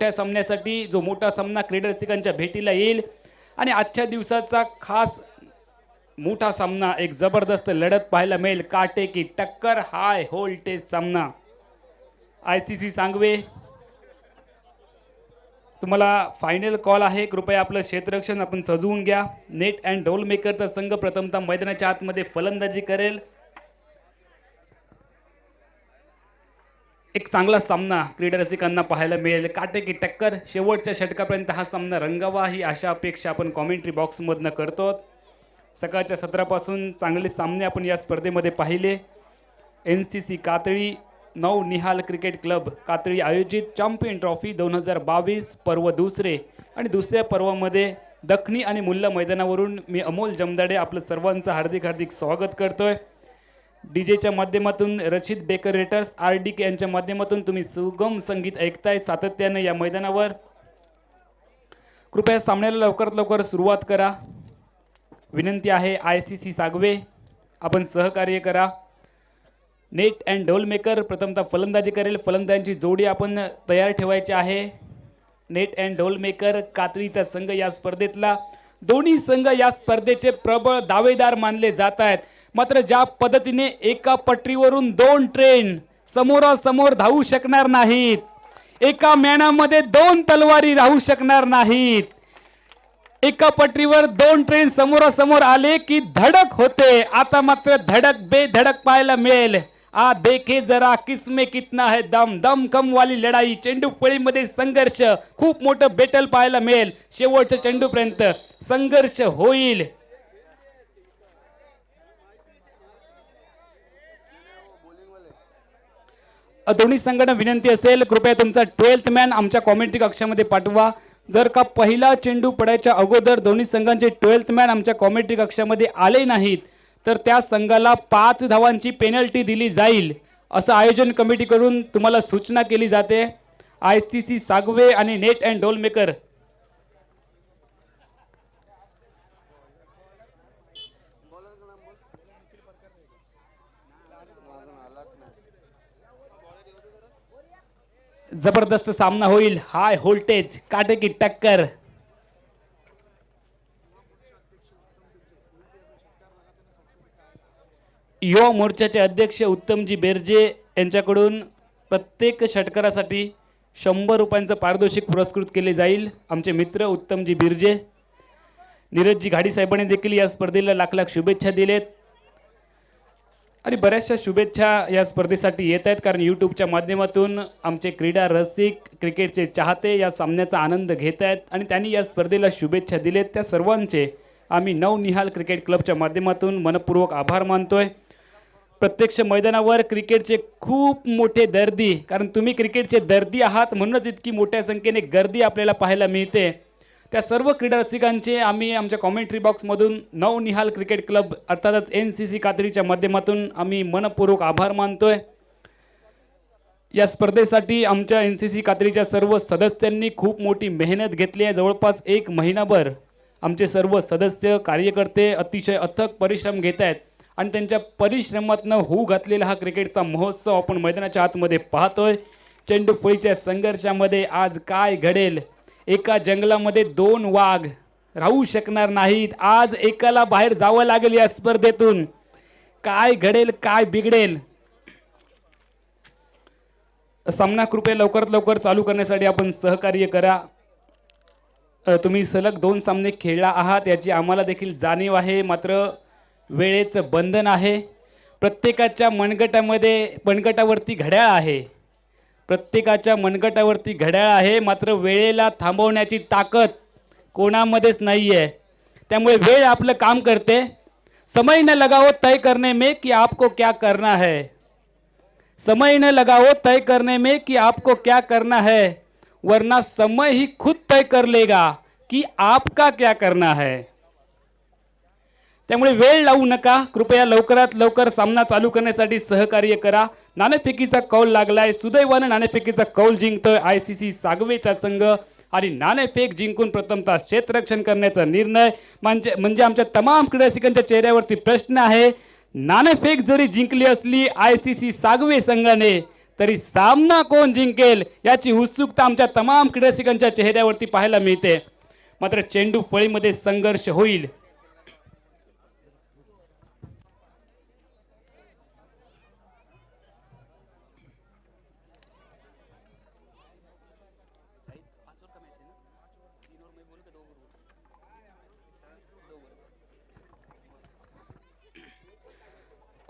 त्या सामन्यासाठी जो मोठा सामना क्रीडा रसिकांच्या भेटीला येईल आणि आजच्या दिवसाचा खास मोठा सामना एक जबरदस्त लढत पाहायला मिळेल. काटे की टक्कर हाय व्होल्टेज सामना. ICC सांगवे तुम्हाला फायनल कॉल आहे. कृपया आपलं क्षेत्ररक्षण आपण सजवून घ्या. नेट अँड ढोल मेकरचा संघ प्रथमतः मैदानाच्या आतमध्ये फलंदाजी करेल. एक चांगला सामना क्रीडा रसिकांना पाहायला मिळेल. काटे की टक्कर शेवटच्या षटकापर्यंत हा सामना रंगावा ही आशा अपेक्षा आपण कॉमेंट्री बॉक्समधनं करतो. सकाळच्या सत्रापासून चांगले सामने आपण या स्पर्धेमध्ये पाहिले. NCC कातळी नवनिहाल क्रिकेट क्लब कातळी आयोजित चॅम्पियन ट्रॉफी 2022 पर्व दुसरे आणि दुसऱ्या पर्वामध्ये दखनी आणि मुल्ला मैदानावरून मी अमोल जमदाडे आपलं सर्वांचं हार्दिक स्वागत करतोय. डीजेच्या माध्यमातून रशीद डेकोरेटर्स RDK यांच्या माध्यमातून तुम्ही सुगम संगीत ऐकताय सातत्याने या मैदानावर. कृपया सामन्याला लवकरात लवकर सुरुवात करा. विनंती आहे ICC सागवे आपण सहकार्य करा. नेट अँड ढोल मेकर प्रथमतः फलंदाजी करेल. फलंदाजांची जोडी आपण तयार ठेवायची आहे. नेट अँड ढोल मेकर कातळीचा संघ या स्पर्धेतला. दोन्ही संघ या स्पर्धेचे प्रबळ दावेदार मानले जात आहेत. मात्र ज्या पद्धतीने एका पटरीवरून दोन ट्रेन समोरासमोर धावू शकणार नाहीत, एका म्यानामध्ये दोन तलवारी राहू शकणार नाहीत. एका पटरीवर दोन ट्रेन समोरासमोर आले की धडक होते. आता मात्र धडक बेधडक पाहायला मिळेल. आ देखे जरा किसमे कितना है दम. दम कम वाली लढाई. चेंडू फळीमध्ये संघर्ष. खूप मोठं बेटल पाहायला मिळेल. शेवटच्या चेंडूपर्यंत संघर्ष होईल. दोन्ही संघांना विनंती असेल कृपया तुमचा 12th मॅन आमच्या कॉमेंट्री कक्षामध्ये पाठवा. जर का पहिला चेंडू पडायच्या अगोदर दोन्ही संघांचे 12th मॅन आमच्या कॉमेंट्री कक्षामध्ये आले नाहीत तर त्या संघाला 5 धावांची पेनल्टी दिली जाईल असं आयोजन कमिटीकडून तुम्हाला सूचना केली जाते. ICC सागवे आणि नेट अँड ढोल मेकर जबरदस्त सामना होईल. हाय व्होल्टेज काटे की टक्कर. युवा मोर्चाचे अध्यक्ष उत्तमजी बेर्जे यांच्याकडून प्रत्येक षटकारासाठी 100 रुपयांचं पारितोषिक पुरस्कृत केले जाईल. आमचे मित्र उत्तमजी बिर्जे. नीरजजी घाडी साहेबांनी देखील या स्पर्धेला लाख लाख शुभेच्छा दिलेत आणि बऱ्याचशा शुभेच्छा या स्पर्धेसाठी येत आहेत कारण यूट्यूबच्या माध्यमातून आमचे क्रीडा रसिक क्रिकेटचे चाहते या सामन्याचा आनंद घेत आहेत आणि त्यांनी या स्पर्धेला शुभेच्छा दिलेत. त्या सर्वांचे आम्ही नवनिहाल क्रिकेट क्लबच्या माध्यमातून मनपूर्वक आभार मानतोय. प्रत्यक्ष मैदानावर क्रिकेटचे खूप मोठे दर्दी, कारण तुम्ही क्रिकेटचे दर्दी आहात म्हणूनच इतकी मोठ्या संख्येने गर्दी आपल्याला पाहायला मिळते. त्या सर्व क्रीडा रसिकांचे आम्ही आमच्या कॉमेंट्री बॉक्समधून नवनिहाल क्रिकेट क्लब अर्थातच NCC कातळीच्या माध्यमातून आम्ही मनपूर्वक आभार मानतोय. या स्पर्धेसाठी आमच्या NCC कातळीच्या सर्व सदस्यांनी खूप मोठी मेहनत घेतली आहे. जवळपास 1 महिनाभर आमचे सर्व सदस्य कार्यकर्ते अतिशय अथक परिश्रम घेत आहेत आणि त्यांच्या परिश्रमातनं होऊ घातलेला हा क्रिकेटचा महोत्सव आपण मैदानाच्या आतमध्ये पाहतोय. चेंडू फळीच्या संघर्षामध्ये आज काय घडेल. एका जंगलामध्ये 2 वाघ राहू शकणार नाहीत. आज एकाला बाहेर जावं लागेल या स्पर्धेतून. काय घडेल काय बिघडेल. सामना कृपया लवकरात लवकर चालू करण्यासाठी आपण सहकार्य करा. तुम्ही सलग 2 सामने खेळला आहात याची आम्हाला देखील जाणीव आहे. मात्र वेळेचं बंधन आहे. प्रत्येकाच्या मनगटावरती घड्याळ आहे. प्रत्येकाच्या मनगटावरती घड्याळ आहे. मात्र वेळेला थांबवण्याची ताकद कोणामध्येच नाही आहे. त्यामुळे वेळ आपलं काम करते. समय न लगाओ तय करने में कि आपको क्या करना है. समय न लगाओ तय करने में कि आपको क्या करना है, वरना समय ही खुद तय कर लेगा कि आपका क्या करना है. त्यामुळे वेळ लावू नका. कृपया लवकरात लवकर सामना चालू करण्यासाठी सहकार्य करा. नाणेफेकीचा कौल लागलाय. सुदैवाने नाणेफेकीचा कौल जिंकतोय ICC सागवेचा संघ आणि नाणेफेक जिंकून प्रथमतः क्षेत्ररक्षण करण्याचा निर्णय म्हणजे आमच्या तमाम क्रीडारसिकांच्या चेहऱ्यावरती प्रश्न आहे. नाणेफेक जरी जिंकली असली ICC सागवे संघाने तरी सामना कोण जिंकेल याची उत्सुकता आमच्या तमाम क्रीडारसिकांच्या चेहऱ्यावरती पाहायला मिळते. मात्र चेंडू फळीमध्ये संघर्ष होईल.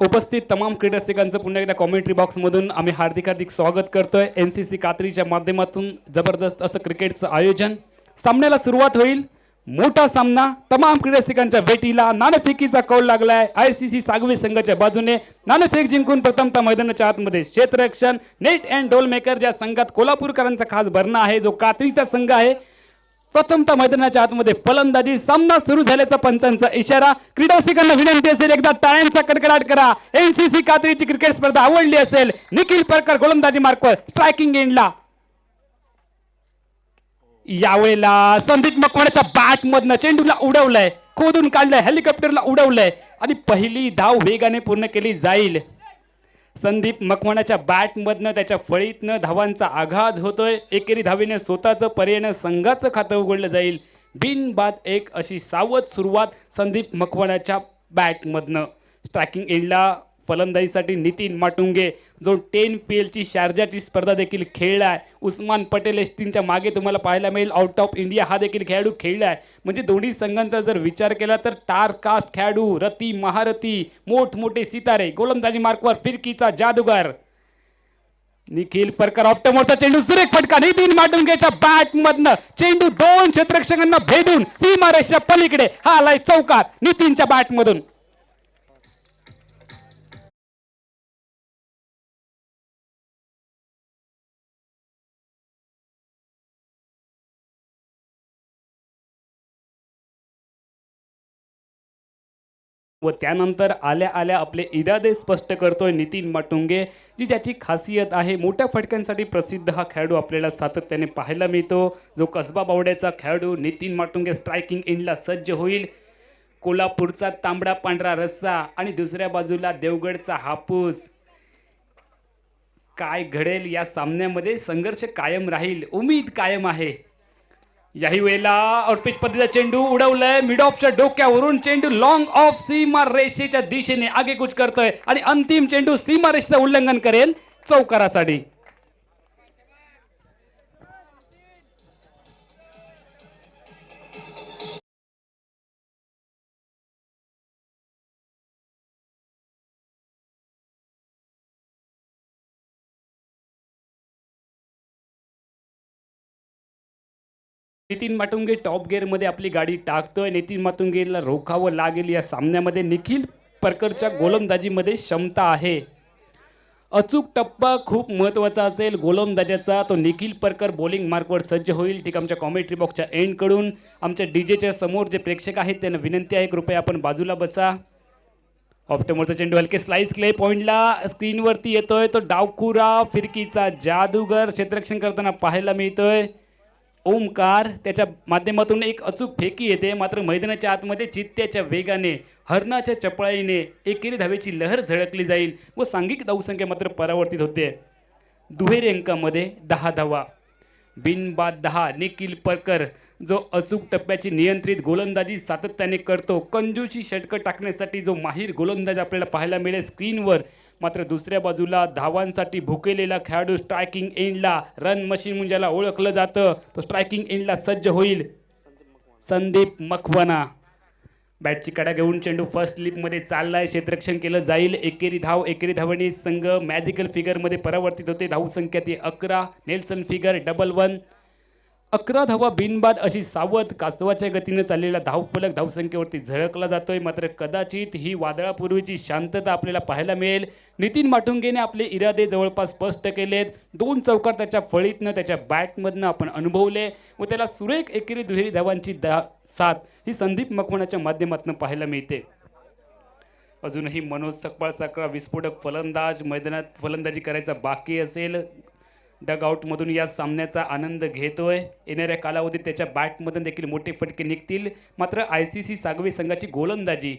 उपस्थित तमाम क्रीडारसिकांचं पुन्हा एकदा कॉमेंट्री बॉक्समधून आम्ही हार्दिक हार्दिक स्वागत करतोय. NCC कात्रीच्या माध्यमातून जबरदस्त असं क्रिकेटचं आयोजन. सामन्याला सुरुवात होईल. मोठा सामना तमाम क्रीडारसिकांच्या भेटीला. नाणेफेकीचा कौल लागलाय. ICC सागवे संघाच्या बाजूने नाणेफेक जिंकून प्रथमतः मैदानाच्या आतमध्ये क्षेत्ररक्षण नेट अँड डोल मेकर ज्या संघात कोल्हापूरकरांचा खास भरणा आहे, जो कात्रीचा संघ आहे, प्रथमतः मैदानाच्या आतमध्ये फलंदाजी. सामना सुरू झाल्याचा पंचांचा इशारा. क्रीडारसिकांना विनंती असेल, एकदा टाळ्यांचा कडकडाट करा. NCC कात्रीची क्रिकेट स्पर्धा आवडली असेल. निखिल परकर गोलंदाजी मार्कवर स्ट्रायकिंग एंडला. यावेळेला संदीप मकवानाच्या बॅट मधनं चेंडूला उडवलंय, खोदून काढलंय, हेलिकॉप्टरला उडवलंय आणि पहिली धाव वेगाने पूर्ण केली जाईल. संदीप मकवानाच्या बॅटमधनं त्याच्या फळीतनं धावांचा आघात होतोय. एकेरी धावेने स्वतःचं पर्यायानं संघाचं खातं उघडलं जाईल. बिनबाद एक अशी सावध सुरुवात संदीप मकवानाच्या बॅटमधनं. स्ट्रायकिंग एंडला फलंदाजीसाठी नितीन माटुंगे, जो 10PL ची शारजाची स्पर्धा देखील खेळलाय. उस्मान पटेल एसटींच्या मागे तुम्हाला पाहायला मिळेल. आउट ऑफ इंडिया हा देखील खेळाडू खेळलाय. म्हणजे दोन्ही संघांचा जर विचार केला तर टारकास्ट खेळाडू, रती महारथी, मोठमोठे सितारे. गोलंदाजी मार्कवर फिरकीचा जादूगार निखिल परकर. ऑप्टमोरचा चेंडू, सुरेख फटका नितीन माटुंगेच्या बॅट मधनं. चेंडू दोन क्षेत्ररक्षकांना भेदून सीमारेषेच्या पलीकडे हा आलाय चौकात नितीनच्या बॅट मधून. व त्यानंतर आल्या आल्या आपले इरादे स्पष्ट करतोय नितीन माटुंगे, जी ज्याची खासियत आहे. मोठ्या फटक्यांसाठी प्रसिद्ध हा खेळाडू आपल्याला सातत्याने पाहायला मिळतो. जो कसबा बावड्याचा खेळाडू नितीन माटुंगे स्ट्रायकिंग एंडला सज्ज होईल. कोल्हापूरचा तांबडा पांढरा रस्सा आणि दुसऱ्या बाजूला देवगडचा हापूस. काय घडेल या सामन्यामध्ये? संघर्ष कायम राहील, उमेद कायम आहे. याही वेळेला आउटपिच पद्धतीचा चेंडू उडवलाय मिड ऑफच्या डोक्यावरून. चेंडू लॉंग ऑफ सीमा रेषेच्या दिशेने आगेकूच करतोय आणि अंतिम चेंडू सीमा रेषेचं उल्लंघन करेल चौकारासाठी. नितीन माटुंगे टॉप गिअरमध्ये आपली गाडी टाकतोय. नितीन माटुंगेला रोखावं लागेल या सामन्यामध्ये. निखिल परकरच्या गोलंदाजीमध्ये क्षमता आहे. अचूक टप्पा खूप महत्त्वाचा असेल गोलंदाजाचा. तो निखिल परकर बॉलिंग मार्कवर सज्ज होईल. ठीक, आमच्या कॉमेंट्री बॉक्सच्या एंडकडून आमच्या डीजेच्या समोर जे प्रेक्षक आहेत त्यांना विनंती आहे, कृपया आपण बाजूला बसा. ऑप्टमोरचा चेंडू हलके स्लाइस क्ले पॉइंटला स्क्रीनवरती येतोय. तो डावखुरा फिरकीचा जादूगर क्षेत्ररक्षण करताना पाहायला मिळतोय. ओमकार त्याच्या माध्यमातून एक अचूक फेकी येते. मात्र मैदानाच्या आतमध्ये चित्त्याच्या वेगाने, हरणाच्या चपळाईने एकेरी धावेची लहर झळकली जाईल व सांघिक धावसंख्या मात्र परावर्तित होते. दुहेरी अंकामध्ये 10 धावा. बिनबाद 10. निखिल परकर जो अचूक टप्प्याची नियंत्रित गोलंदाजी सातत्याने करतो. कंजूशी षटकं टाकण्यासाठी जो माहीर गोलंदाज आपल्याला पाहायला मिळेल स्क्रीनवर. मात्र दुसऱ्या बाजूला धावांसाठी भुकेलेला खेळाडू स्ट्रायकिंग एंडला, रन मशीन म्हणून ज्याला ओळखलं जातं, तो स्ट्रायकिंग एंडला सज्ज होईल संदीप मकवाना. बॅटची कडा घेऊन चेंडू फर्स्ट स्लिपमध्ये चाललाय. क्षेत्ररक्षण केलं जाईल. एकेरी धाव. एकेरी धावणे संघ मॅजिकल फिगरमध्ये परावर्तित होते. धावसंख्या ती 11. Nelson figure 11. 11 धावा बिनबाद अशी सावध कासवाच्या गतीने चाललेला धावफलक धावसंख्येवरती झळकला जातोय. मात्र कदाचित ही वादळापूर्वीची शांतता आपल्याला पाहायला मिळेल. नितीन माटुंगेने आपले इरादे जवळपास स्पष्ट केलेत. 2 चौकार त्याच्या फळीतनं, त्याच्या बॅटमधनं आपण अनुभवले व त्याला सुरेख एकेरी दुहेरी धावांची साथ ही संदीप मकवानाच्या माध्यमातून पाहायला मिळते. अजूनही मनोज सकपाळ विस्फोटक फलंदाज मैदानात फलंदाजी करायचा बाकी असेल. डग आउटमधून या सामन्याचा आनंद घेतोय. येणाऱ्या कालावधीत त्याच्या बॅटमधून देखील मोठे फटके निघतील. मात्र ICC सागवे संघाची गोलंदाजी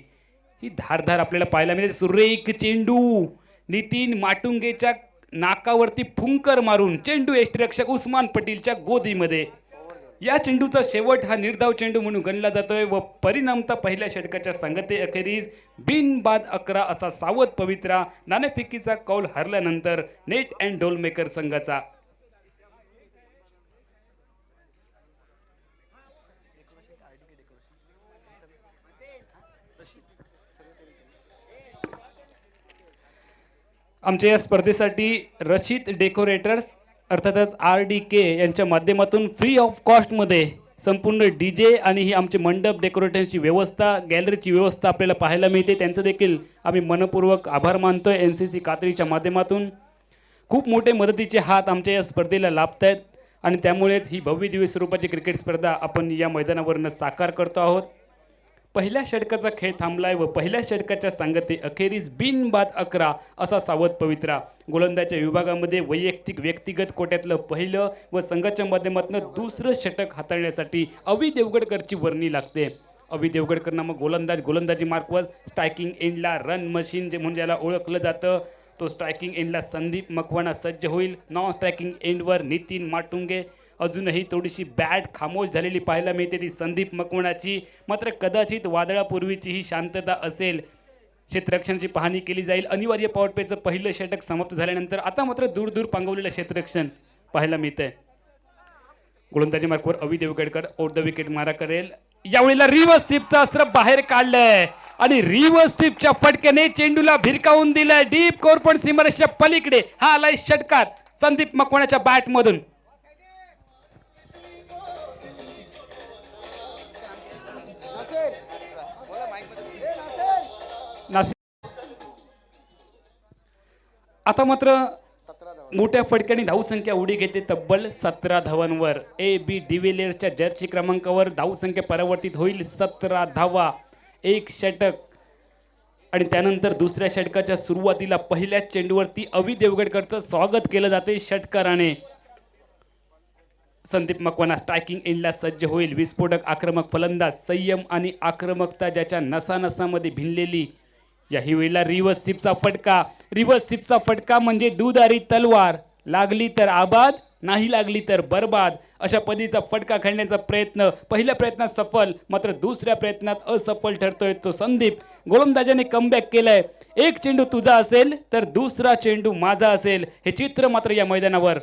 ही धारधार आपल्याला पाहायला मिळेल. सुरेख चेंडू नितीन माटुंगेच्या नाकावरती फुंकर मारून चेंडू यष्टिरक्षक उस्मान पटेलच्या गोदीमध्ये. या चेंडूचा शेवट हा निर्धाव चेंडू म्हणून गणला जातोय व परिणामता पहिल्या षटकाच्या सांगते अखेरीस बिनबाद 11 असा सावध पवित्रा नाणेफेकीचा कौल हरल्यानंतर नेट अँड ढोल मेकर संघाचा. आमच्या या स्पर्धेसाठी रशीद डेकोरेटर्स अर्थातच RDK यांच्या माध्यमातून फ्री ऑफ कॉस्टमध्ये संपूर्ण DJ आणि ही आमची मंडप डेकोरेटरची व्यवस्था, गॅलरीची व्यवस्था आपल्याला पाहायला मिळते. त्यांचं देखील आम्ही मनपूर्वक आभार मानतोय. NCC कात्रीच्या माध्यमातून खूप मोठे मदतीचे हात आमच्या या स्पर्धेला लाभत आहेत आणि त्यामुळेच ही भव्य दिव्य स्वरूपाची क्रिकेट स्पर्धा आपण या मैदानावरनं साकार करतो आहोत. पहिल्या षटकाचा खेळ थांबलाय व पहिल्या षटकाच्या सांगते अखेरीस बिनबाद 11 असा सावध पवित्रा. गोलंदाजच्या विभागामध्ये वैयक्तिक व्यक्तिगत कोट्यातलं पहिलं व संघाच्या माध्यमातून दुसरं षटक हाताळण्यासाठी अवि देवगडकरची वर्णी लागते. अवि देवगडकर नामक गोलंदाजी मार्कवर स्ट्रायकिंग एंडला रन मशीन जे म्हणजे ज्याला ओळखलं जातं तो स्ट्रायकिंग एंडला संदीप मकवाना सज्ज होईल. नॉन स्ट्रायकिंग एंडवर नितीन माटुंगे. अजूनही थोडीशी बॅट खामोश झालेली पाहायला मिळते ती संदीप मकवानाची. मात्र कदाचित वादळापूर्वीची ही शांतता असेल. क्षेत्ररक्षणाची पाहणी केली जाईल. अनिवार्य पॉवर प्लेचं पहिलं षटक समाप्त झाल्यानंतर आता मात्र दूर दूर पांगवलेलं क्षेत्ररक्षण पाहायला मिळतंय. गोलंदाजी मार्कवर अवि देवगडकर आउट द विकेट मारा करेल. यावेळेला रिव्हर्स स्वीपचं अस्त्र बाहेर काढलंय आणि रिव्हर्स स्वीपच्या फटक्याने चेंडूला भिरकावून दिलंय डीप कोरपण सीमारेषेच्या पलीकडे. हा आलाय षटकार संदीप मकवानाच्या बॅट मधून. आता मात्र मोठ्या फटक्याने धावसंख्या उडी घेते तब्बल 17 धावांवर. AB डिव्हिलियर्सच्या जर्सी क्रमांकावर धावसंख्या परावर्तित होईल 17 धावा, एक षटक आणि त्यानंतर दुसऱ्या षटकाच्या सुरुवातीला पहिल्याच चेंडूवरती अवि देवगडकरचं स्वागत केलं जाते षटकाराने. संदीप मकवाना स्ट्रायकिंग एंडला सज्ज होईल. विस्फोटक आक्रमक फलंदाज, संयम आणि आक्रमकता ज्याच्या नसानसामध्ये भिनलेली. याही वेळेला रिव्हर्स स्वीपचा फटका म्हणजे दुधारी तलवार. लागली तर आबाद, नाही लागली तर बर्बाद अशा पद्धतीचा फटका खेळण्याचा प्रयत्न पहिल्या प्रयत्नात सफल मात्र दुसऱ्या प्रयत्नात असफल ठरतोय तो संदीप. गोलंदाजाने कमबॅक केलंय. एक चेंडू तुझा असेल तर दुसरा चेंडू माझा असेल हे चित्र मात्र या मैदानावर.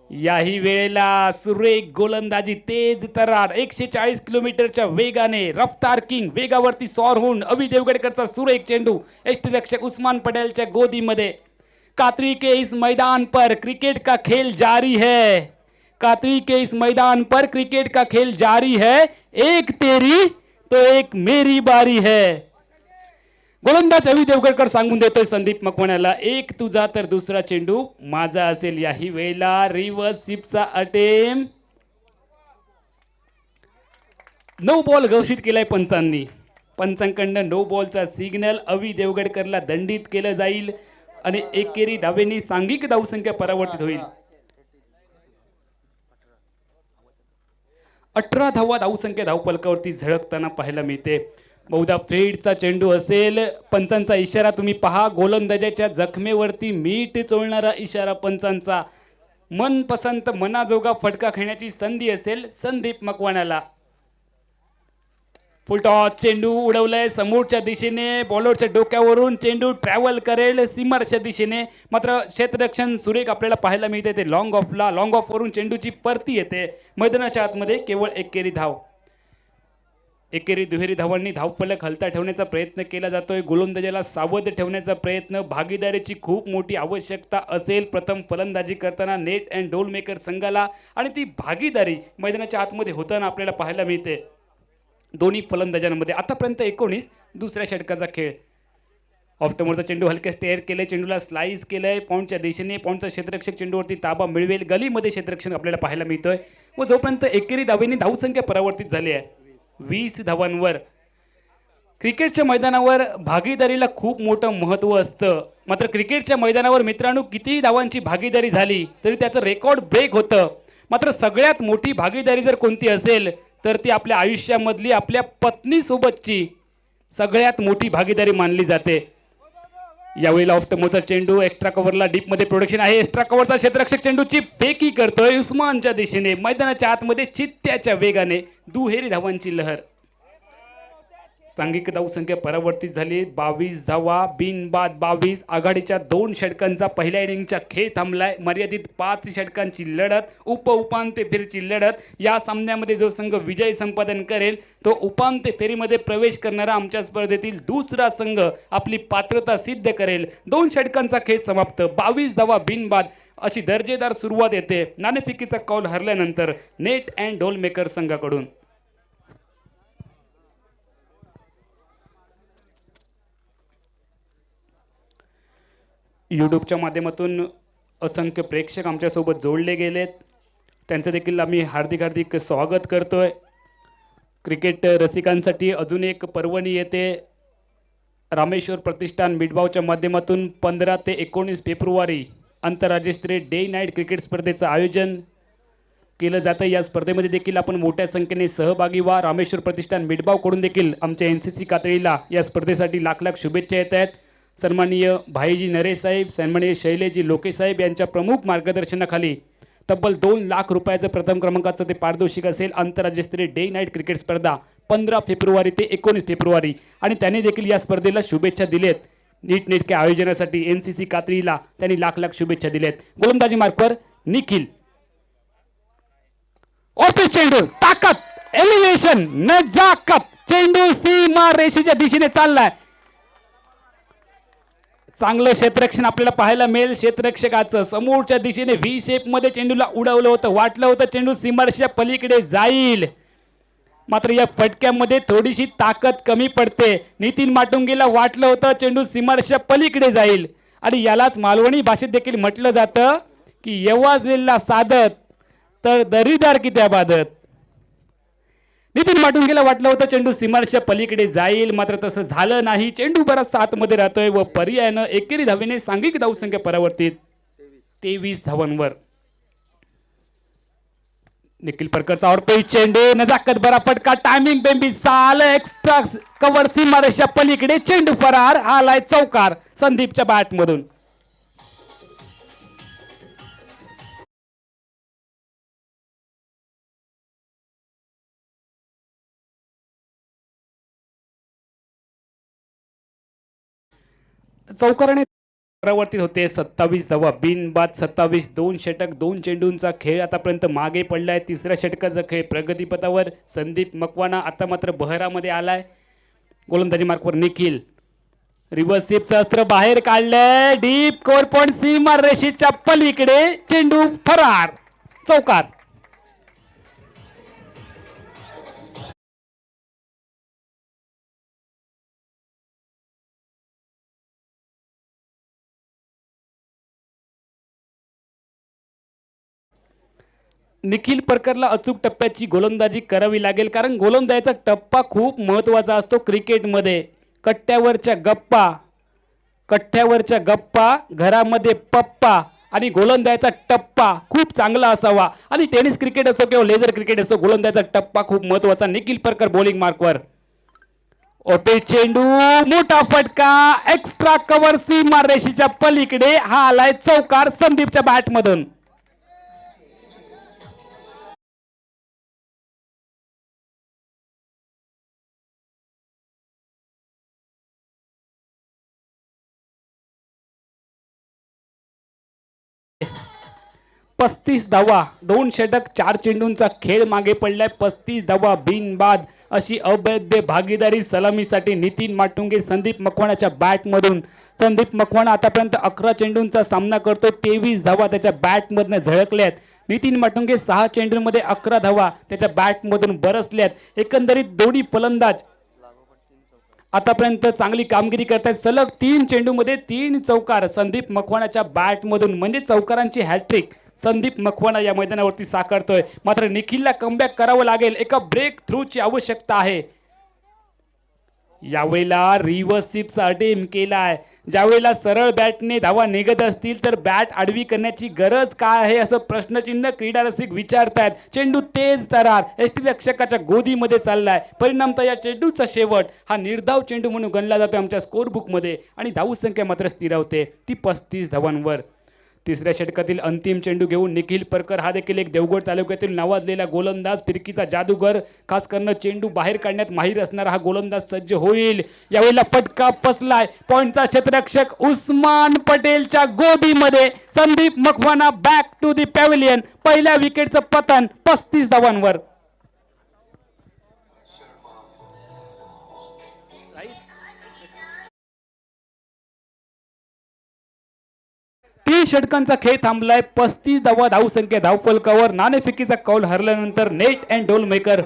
याही वेळेला सुरेख गोलंदाजी तेज तरार 140 किलोमीटरच्या वेगाने रफ्तार किंग वेगावरती सॉर होऊन अवि देवगडकरचा सुरेख चेंडू यष्टिरक्षक उस्मान पटेलच्या गोदीमध्ये. कातरी के इस मैदान पर क्रिकेट का खेल जारी है. कातरी के इस मैदान पर क्रिकेट का खेल जारी है. एक तेरी तो एक मेरी बारी है. गोलंदाज अवि देवगडकर सांगून देतोय संदीप मकवानाला एक तुझा तर दुसरा चेंडू माझा असेल. याही वेळेला रिव्हर्स स्वीपचा अटेम्प्ट. नो बॉल घोषित केलाय पंचांनी. पंचांकडनं नो बॉलचा सिग्नल. अवि देवगडकरला दंडित केलं जाईल आणि एकेरी धावेनी सांघिक धावसंख्या परावर्तित होईल. 18 धावा धावसंख्या धावफलकावरती झळकताना पाहायला मिळते. बहुधा फ्रेडचा चेंडू असेल. पंचांचा इशारा तुम्ही पहा. गोलंदाजाच्या जखमेवरती मीठ चोळणारा इशारा पंचांचा. मनपसंत मनाजोगा फटका खेळण्याची संधी असेल संदीप मकवानाला. फुलटॉस चेंडू उडवलाय समोरच्या दिशेने. बॉलरच्या डोक्यावरून चेंडू ट्रॅव्हल करेल सीमारेषेच्या दिशेने. मात्र क्षेत्ररक्षण सुरेख आपल्याला पाहायला मिळते ते लॉंग ऑफवरून चेंडूची परती येते. मैदानाच्या आतमध्ये केवळ एकेरी धाव. एकेरी दुहेरी धावांनी धावफलक हलता ठेवण्याचा प्रयत्न केला जातोय. गोलंदाजाला सावध ठेवण्याचा प्रयत्न. भागीदारीची खूप मोठी आवश्यकता असेल प्रथम फलंदाजी करताना नेट अँड ढोल मेकर संघाला आणि ती भागीदारी मैदानाच्या आतमध्ये होताना आपल्याला पाहायला मिळते दोन्ही फलंदाजांमध्ये. आतापर्यंत 19 दुसऱ्या षटकाचा खेळ. ऑफ्टमोरचा चेंडू हलक्या स्टेअर केलंय. चेंडूला स्लाइस केलंय पॉईंटच्या दिशेने. पॉईंटचा क्षेत्ररक्षक चेंडूवरती ताबा मिळवेल. गलीमध्ये क्षेत्ररक्षण आपल्याला पाहायला मिळतोय व जोपर्यंत एकेरी धावेनी धावसंख्या परावर्तित झाली आहे 20 धावांवर. क्रिकेटच्या मैदानावर भागीदारीला खूप मोठं महत्त्व असतं. मात्र क्रिकेटच्या मैदानावर मित्रांनो कितीही धावांची भागीदारी झाली तरी त्याचं रेकॉर्ड ब्रेक होतं. मात्र सगळ्यात मोठी भागीदारी जर कोणती असेल तर ती आपल्या आयुष्यामधली आपल्या पत्नीसोबतची सगळ्यात मोठी भागीदारी मानली जाते. यावेळी ऑफ्टमोचा चेंडू एक्स्ट्रा कव्हरला डीप मध्ये प्रोडक्शन आहे. एक्स्ट्रा कव्हरचा क्षेत्ररक्षक चेंडूची फेकी करतोय उस्मानच्या दिशेने. मैदानाच्या आतमध्ये चित्त्याच्या वेगाने दुहेरी धावांची लहर. सांघिक धावसंख्या परावर्तित झाली. 22 धावा बिनबाद 22. आघाडीच्या 2 षटकांचा पहिल्या इनिंगचा खेळ थांबलाय. मर्यादित 5 षटकांची लढत, उपांत्य फेरीची लढत. या सामन्यामध्ये जो संघ विजय संपादन करेल तो उपांत्य फेरीमध्ये प्रवेश करणारा आमच्या स्पर्धेतील दुसरा संघ आपली पात्रता सिद्ध करेल. 2 षटकांचा खेळ समाप्त. 22 धावा बिनबाद अशी दर्जेदार सुरुवात येते नाणेफेकीचा कौल हरल्यानंतर नेट अँड ढोल मेकर संघाकडून. यूट्यूबच्या माध्यमातून असंख्य प्रेक्षक आमच्यासोबत जोडले गेलेत. त्यांचं देखील आम्ही हार्दिक स्वागत करतोय. क्रिकेट रसिकांसाठी अजून एक पर्वणी येते. रामेश्वर प्रतिष्ठान मिडबावच्या माध्यमातून 15 ते 19 फेब्रुवारी आंतरराज्यस्तरीय डे नाईट क्रिकेट स्पर्धेचं आयोजन केलं जातं. या स्पर्धेमध्ये देखील आपण मोठ्या संख्येने सहभागी व्हा. रामेश्वर प्रतिष्ठान मिडबावकडून देखील आमच्या NCC कातळीला या स्पर्धेसाठी लाख शुभेच्छा येत आहेत. सन्माननीय भाईजी नरेश साहेब, सन्माननीय शैलेजी लोके साहेब यांच्या प्रमुख मार्गदर्शनाखाली तब्बल 2 लाख रुपयाचं प्रथम क्रमांकाचं ते पारितोषिक असेल. आंतरराज्यस्तरीय डे नाईट क्रिकेट स्पर्धा 15 फेब्रुवारी ते 19 फेब्रुवारी आणि त्यांनी देखील या स्पर्धेला शुभेच्छा दिलेत. नीटनेटक्या आयोजनासाठी NCC कातळीला त्यांनी लाख शुभेच्छा दिलेत. गोलंदाजी मार्कवर निखिल. ओपी चेंडू, ताकद, एलिव्हेशन, नजाकत. चेंडू सीमा रेषेच्या दिशेने चाललाय. चांगलं क्षेत्ररक्षण आपल्याला पाहायला मिळेल. क्षेत्ररक्षकाचं समोरच्या दिशेने व्ही शेप मध्ये चेंडूला उडवलं होतं. वाटलं होतं चेंडू सीमारेषेच्या पलीकडे जाईल, मात्र या फटक्यामध्ये थोडीशी ताकद कमी पडते. नितीन माटुंगेला वाटलं होतं चेंडू सीमारेषेच्या पलीकडे जाईल आणि यालाच मालवणी भाषेत देखील म्हटलं जातं की यवाजलेला साधत तर दरीदार की त्या बादत. नितीन माटुंगेला वाटलं होतं चेंडू सीमारेषेच्या पलीकडे जाईल, मात्र तसं झालं नाही. चेंडू बराच 7 मध्ये राहतोय व पर्यायानं एकेरी धावेने सांघिक धावसंख्या परावर्तित 23 धावांवर. निखिल परकरचा ऑर्पी चेंडू, नजाकत बरा फटका, टायमिंग बेंबी साल, एक्स्ट्रा कव्हर सीमारेषेच्या पलीकडे चेंडू फरार. आलाय चौकार संदीपच्या बॅट मधून. चौकाराने परावर्तित होते. 27 धावा बिनबाद 27. 2 षटक 2 चेंडूंचा खेळ आतापर्यंत मागे पडलाय. तिसऱ्या षटकाचा खेळ प्रगतीपथावर. संदीप मकवाना आता मात्र बहरामध्ये आलाय. गोलंदाजी मार्कवर निखिल. रिव्हर्स स्वीपचं अस्त्र बाहेर काढलंय. डीप कोर पॉइंट सीमा रेषेच्या पलीकडे चेंडू फरार. चौकार. निखिल परकरला अचूक टप्प्याची गोलंदाजी करावी लागेल, कारण गोलंदाजीचा टप्पा खूप महत्त्वाचा असतो क्रिकेटमध्ये. कट्ट्यावरच्या गप्पा घरामध्ये पप्पा आणि गोलंदाजीचा टप्पा खूप चांगला असावा. आणि टेनिस क्रिकेट असो किंवा लेझर क्रिकेट असो, गोलंदाजीचा टप्पा खूप महत्त्वाचा. निखिल परकर बॉलिंग मार्कवर. ओपी चेंडू, मोठा फटका, एक्स्ट्रा कव्हर सीमा रेषेच्या पलीकडे. हा आलाय चौकार संदीपच्या बॅटमधून. पस्तीस धावा 2 षटक 4 चेंडूंचा खेळ मागे पडलाय. 35 धावा बिनबाद अशी अवैध भागीदारी सलामीसाठी नितीन माटुंगे संदीप मकवानाच्या बॅटमधून. संदीप मकवाना आतापर्यंत 11 चेंडूंचा सामना करतो. 23 धावा त्याच्या बॅटमधून झळकल्यात. नितीन माटुंगे 6 चेंडूंमध्ये 11 धावा त्याच्या बॅटमधून बरसल्यात. एकंदरीत दोन्ही फलंदाज आतापर्यंत चांगली कामगिरी करतात. सलग 3 चेंडूमध्ये 3 चौकार संदीप मकवानाच्या बॅटमधून, म्हणजे चौकारांची हॅट्रिक संदीप मकवाना या मैदानावरती साकारतोय. मात्र निखिलला कमबॅक करावं लागेल. एका ब्रेक थ्रूची आवश्यकता आहे. यावेळेला रिव्हर्सिपचा अटेम केलाय. ज्यावेळेला सरळ बॅटने धावा निघत असतील तर बॅट आडवी करण्याची गरज काय आहे असं प्रश्नचिन्ह क्रीडा रसिक विचारतायत. चेंडू तेज तरार रक्षकाच्या गोदीमध्ये चाललाय. परिणामतः या चेंडूचा शेवट हा निर्धाव चेंडू म्हणून गणला जातो आमच्या स्कोर बुकमध्ये आणि धावसंख्या मात्र स्थिरावते ती 35 धावांवर. तिसऱ्या षटकातील अंतिम चेंडू घेऊन निखिल परकर हा देखील एक देवगड तालुक्यातील नावाजलेला गोलंदाज, फिरकीचा जादूगर, खास करून चेंडू बाहेर काढण्यात माहीर असणारा हा गोलंदाज सज्ज होईल. यावेळेला फटका फसलाय. पॉइंटचा क्षेत्ररक्षक उस्मान पटेलच्या गोदीमध्ये. Sandeep Makwana back to the pavilion. पहिल्या विकेटचं पतन 35 धावांवर. 30 षटकांचा खेळ थांबलाय. 35 धावा धावसंख्या धावफलकावर. नाणेफेकीचा कौल हरल्यानंतर नेट अँड डोल मेकर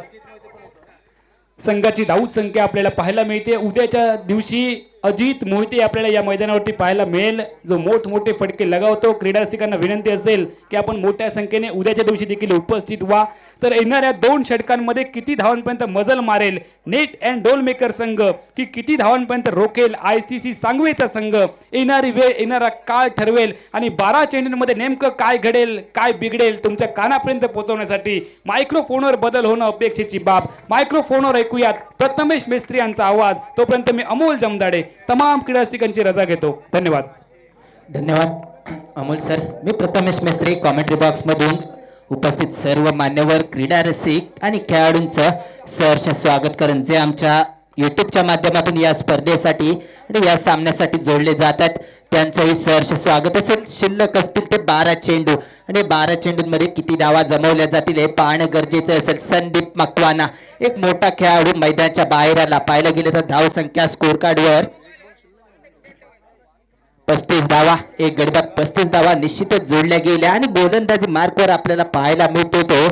संघाची धावसंख्या आपल्याला पाहायला मिळते. उद्याच्या दिवशी अजित मोहिते आपल्याला या मैदानावरती पाहायला मिळेल जो मोठमोठे फटके लगावतो. क्रीडा रसिकांना विनंती असेल की आपण मोठ्या संख्येने उद्याच्या दिवशी देखील उपस्थित व्हा. तर येणाऱ्या 2 षटकांमध्ये किती धावांपर्यंत मजल मारेल नेट अँड डोल मेकर संघ की किती धावांपर्यंत रोखेल ICC सांगवेचा संघ, येणारी वेळ येणारा काळ ठरवेल. आणि 12 चेंडूंमध्ये नेमकं काय घडेल काय बिघडेल तुमच्या कानापर्यंत पोहोचवण्यासाठी मायक्रोफोनवर बदल होणं अपेक्षेची बाब. मायक्रोफोनवर ऐकूयात प्रथमेश मेस्त्री यांचा आवाज. तोपर्यंत मी अमोल जमदाडे तमाम क्रीडा रसिकांची रजा घेतो. धन्यवाद. धन्यवाद अमोल सर. मी प्रथमेश मेस्त्री कॉमेंट्री बॉक्स मधून उपस्थित सर्व मान्यवर क्रीडा रसिक आणि खेळाडूंचं सहर्ष स्वागत करेन जे आमच्या यूट्यूबच्या माध्यमातून या स्पर्धेसाठी आणि या सामन्यासाठी जोडले जातात. त्यांचंही सहर्ष स्वागत असेल. शिल्लक असतील ते 12 चेंडू आणि 12 चेंडूंमध्ये किती धावा जमवल्या जातील हे पाहणं गरजेचं असेल. संदीप मकवाना एक मोठा खेळाडू मैदानाच्या बाहेर आला. पाहायला गेलं तर धावसंख्या स्कोर कार्डवर 35 धावा, एक गडबात 35 धावा निश्चितच जोडल्या गेल्या आणि गोलंदाजी मार्कवर आपल्याला पाहायला मिळतो तो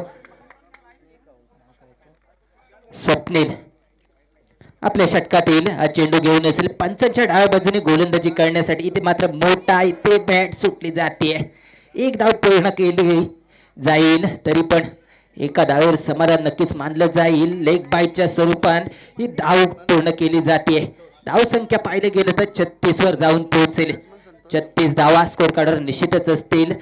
स्वप्नील आपल्या षटकातील चेंडू घेऊन असेल. पंचांच्या डाव्या बाजूने गोलंदाजी करण्यासाठी इथे मात्र मोठा इथे बॅट सुटली जाते. एक धाव पूर्ण केली जाईल तरी पण एका धावेवर समाधान नक्कीच मानलं जाईल. लेग बायच्या स्वरूपात ही धाव पूर्ण केली जाते. धावसंख्या पाहिलं गेलं तर 36 वर जाऊन पोहोचेल. 36 धावा स्कोर कार्डवर निश्चितच असतील.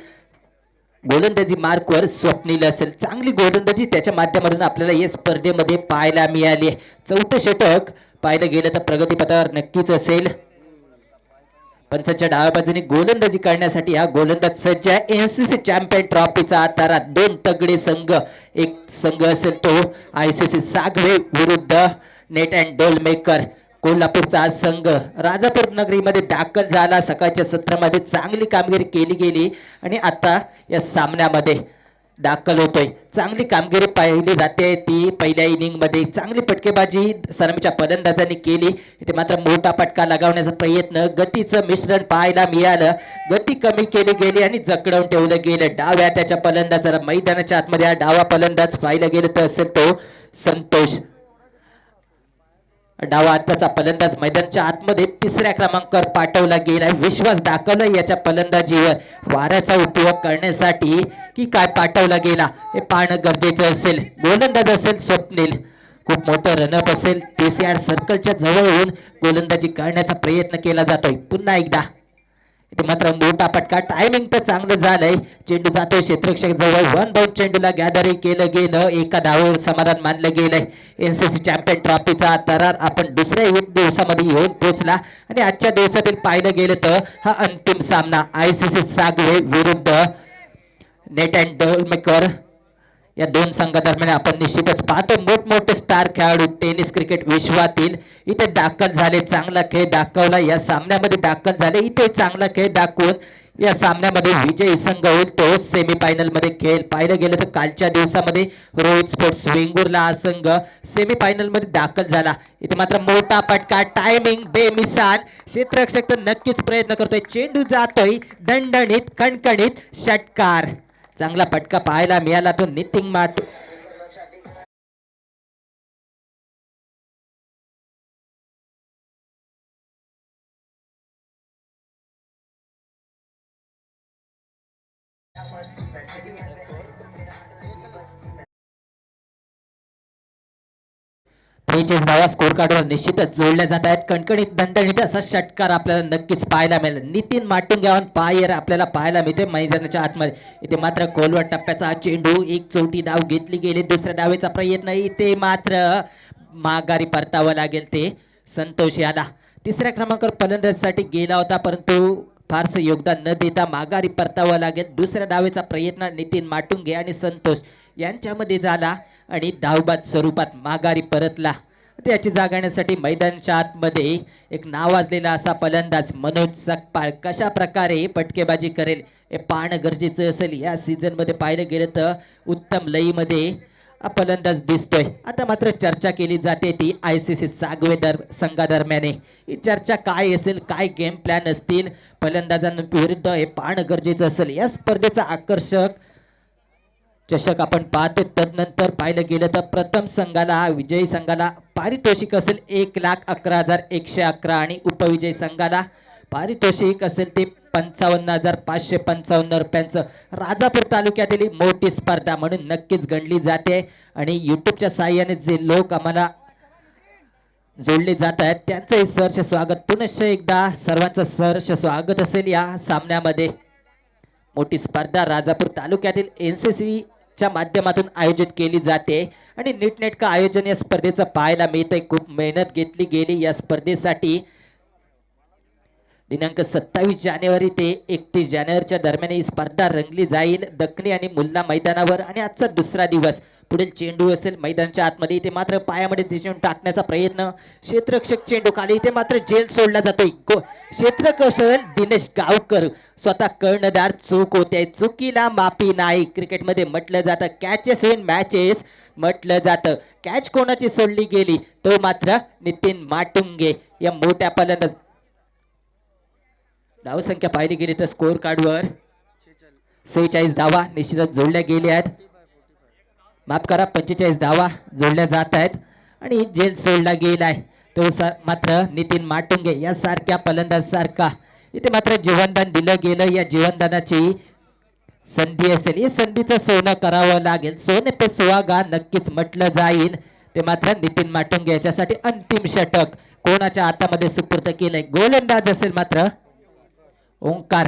गोलंदाजी मार्कवर स्वप्नील असेल. चांगली गोलंदाजी त्याच्या माध्यमातून आपल्याला या स्पर्धेमध्ये पाहायला मिळाली. 4थं षटक पाहिलं गेलं तर प्रगतीपथावर नक्कीच असेल. पंचांच्या डाव्या बाजूने गोलंदाजी करण्यासाठी हा गोलंदाज सज्ज आहे. NCC चॅम्पियन ट्रॉफीचा आतारा 2 तगडे संघ. एक संघ असेल तो ICC सागवे विरुद्ध नेट अँड डोल मेकर. कोल्हापूरचा संघ राजापूर नगरीमध्ये दाखल झाला. सकाळच्या सत्रामध्ये चांगली कामगिरी केली गेली आणि आता या सामन्यामध्ये दाखल होतोय. चांगली कामगिरी पाहिली जाते ती पहिल्या इनिंगमध्ये. चांगली फटकेबाजी सलामीच्या फलंदाजांनी केली. इथे मात्र मोठा फटका लगावण्याचा प्रयत्न, गतीचं मिश्रण पाहायला मिळालं. गती कमी केली गेली आणि जकडवून ठेवलं गेलं. डाव्या त्याच्या फलंदाजाला मैदानाच्या आतमध्ये हा डावा फलंदाज पाहिला गेलं तर असेल तो संतोष. डावा हाताचा फलंदाज मैदानाच्या आतमध्ये 3ऱ्या क्रमांकावर पाठवला गेला. विश्वास दाखवला याच्या फलंदाजीवर. वाऱ्याचा उपयोग करण्यासाठी की काय पाठवला गेला हे पाहणं गरजेचं असेल. गोलंदाज असेल स्वप्नील. खूप मोठं रनअप असेल. 30 यार्ड सर्कलच्या जवळ येऊन गोलंदाजी करण्याचा प्रयत्न केला जातोय. पुन्हा एकदा इथे मात्र मोठा फटका. टायमिंग तर चांगलं झालंय. चेंडू जातोय क्षेत्ररक्षक जवळ. 1 डाऊन चेंडूला गॅदरिंग केलं गेलं. एका धावावर समाधान मानलं गेलंय. NCC चॅम्पियन ट्रॉफीचा तरार आपण दुसऱ्या दिवसामध्ये येऊन पोहोचला आणि आजच्या दिवसातील पाहिलं गेलं तर हा अंतिम सामना ICC सागवे विरुद्ध नेट अँड डोल मेकर या 2 संघादरम्यान आपण निश्चितच पाहतो. मोठमोठे स्टार खेळाडू टेनिस क्रिकेट विश्वातील इथे दाखल झाले. चांगला खेळ दाखवला. या सामन्यामध्ये दाखल झाले. इथे चांगला खेळ दाखवून या सामन्यामध्ये विजयी संघ होईल तो सेमीफायनल मध्ये खेळ. पाहिलं गेलं तर कालच्या दिवसामध्ये रोहित स्पोर्ट्स वेंगुर्ला हा संघ सेमीफायनल मध्ये दाखल झाला. इथे मात्र मोठा फटका. टायमिंग बेमिसाल. क्षेत्ररक्षक तर नक्कीच प्रयत्न करतोय. चेंडू जातोय दणदणीत कणकणीत षटकार. चांगला फटका पाहायला मिळाला तो नितीन माट. 43 धावा स्कोर कार्डवर निश्चितच जोडल्या जात आहेत. कणकणीत दणदणीत असा षटकार आपल्याला नक्कीच पाहायला मिळेल. नितीन माटुंग्यावर पायर आपल्याला पाहायला मिळते मैदानाच्या आतमध्ये. इथे मात्र खोलवर टप्प्याचा हा चेंडू, एक चौथी धाव घेतली गेली. दुसऱ्या डावेचा प्रयत्न, इथे मात्र माघारी परतावं लागेल ते संतोष याला. तिसऱ्या क्रमांकावर फलंदाजीसाठी गेला होता, परंतु फारसं योगदान न देता माघारी परतावं लागेल. दुसऱ्या डावेचा प्रयत्न नितीन माटुंगे आणि संतोष यांच्यामध्ये झाला आणि धावबाद स्वरूपात माघारी परतला. त्याची जागण्यासाठी मैदानाच्या आतमध्ये एक नावाजलेला असा फलंदाज मनोज सकपाळ कशा प्रकारे फटकेबाजी करेल हे पाहणं गरजेचं असेल. या सीझनमध्ये पाहिलं गेलं तर उत्तम लयीमध्ये हा फलंदाज दिसतोय. आता मात्र चर्चा केली जाते ती ICC सागवे संघादरम्यान. ही चर्चा काय असेल, काय गेम प्लॅन असतील फलंदाजांविरुद्ध हे पाहणं गरजेचं असेल. या स्पर्धेचा आकर्षक चषक आपण पाहतो. तदनंतर पाहिलं गेलं तर प्रथम संघाला, विजयी संघाला पारितोषिक असेल 1,11,111 आणि उपविजयी संघाला पारितोषिक असेल ते 55,555 रुपयांचं. राजापूर तालुक्यातील मोठी स्पर्धा म्हणून नक्कीच गणली जाते आणि यूट्यूबच्या साहाय्याने जे लोक आम्हाला जोडले जात आहेत त्यांचंही सहर्ष स्वागत. पुनश्च एकदा सर्वांचं सहर्ष स्वागत असेल या सामन्यामध्ये. मोठी स्पर्धा राजापूर तालुक्यातील NCC च्या माध्यमातून आयोजित केली जाते आणि नीटनेटकं आयोजन या स्पर्धेचं पाहायला मिळतंय. खूप मेहनत घेतली गेली या स्पर्धेसाठी. दिनांक 27 जानेवारी ते 31 जानेवारीच्या दरम्यान ही स्पर्धा रंगली जाईल दखनी आणि मुल्ला मैदानावर. आणि आजचा दुसरा दिवस. पुढील चेंडू असेल मैदानाच्या आतमध्ये. इथे मात्र पायामध्ये दिशेने टाकण्याचा प्रयत्न, क्षेत्ररक्षक चेंडू खाली, इथे मात्र जेल सोडला जातोय. क्षेत्ररक्षक दिनेश गावकर स्वतः कर्णधार. चूक होते, चुकीला माफी नाही. क्रिकेटमध्ये म्हटलं जातं कॅचेस इन मॅचेस म्हटलं जातं. कॅच कोणाची सोडली गेली तो मात्र नितीन माटुंगे या मोठ्या फलंदाज. धावसंख्या पाहिली गेली तर स्कोर कार्डवर 46 धावा निश्चितच जोडल्या गेल्या आहेत. माफ करा, 45 धावा जोडल्या जात आहेत आणि जेल सोडला गेलाय तो मात्र नितीन माटुंगे यासारख्या फलंदाज सारखा. इथे मात्र जीवनदान दिलं गेलं. या जीवनदानाची संधी असेल, या संधीचं सोनं करावं लागेल. सोने पे सुहागा नक्कीच म्हटलं जाईल. ते मात्र नितीन माटुंगे याच्यासाठी अंतिम षटक कोणाच्या हातामध्ये सुपूर्द केलंय. गोलंदाज असेल मात्र ओंकार.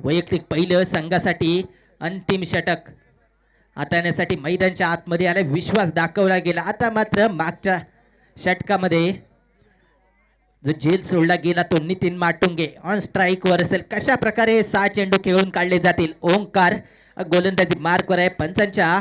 वैयक्तिक पहिलं संघासाठी अंतिम षटक हाताळण्यासाठी मैदानाच्या आतमध्ये आला. विश्वास दाखवला गेला. आता मात्र मागच्या षटकामध्ये जो झेल सोडला गेला तो नितीन माटुंगे ऑन स्ट्राईक वर असेल. कशा प्रकारे 6 चेंडू खेळून काढले जातील. ओंकार गोलंदाजी मार्कवर आहे. पंचांच्या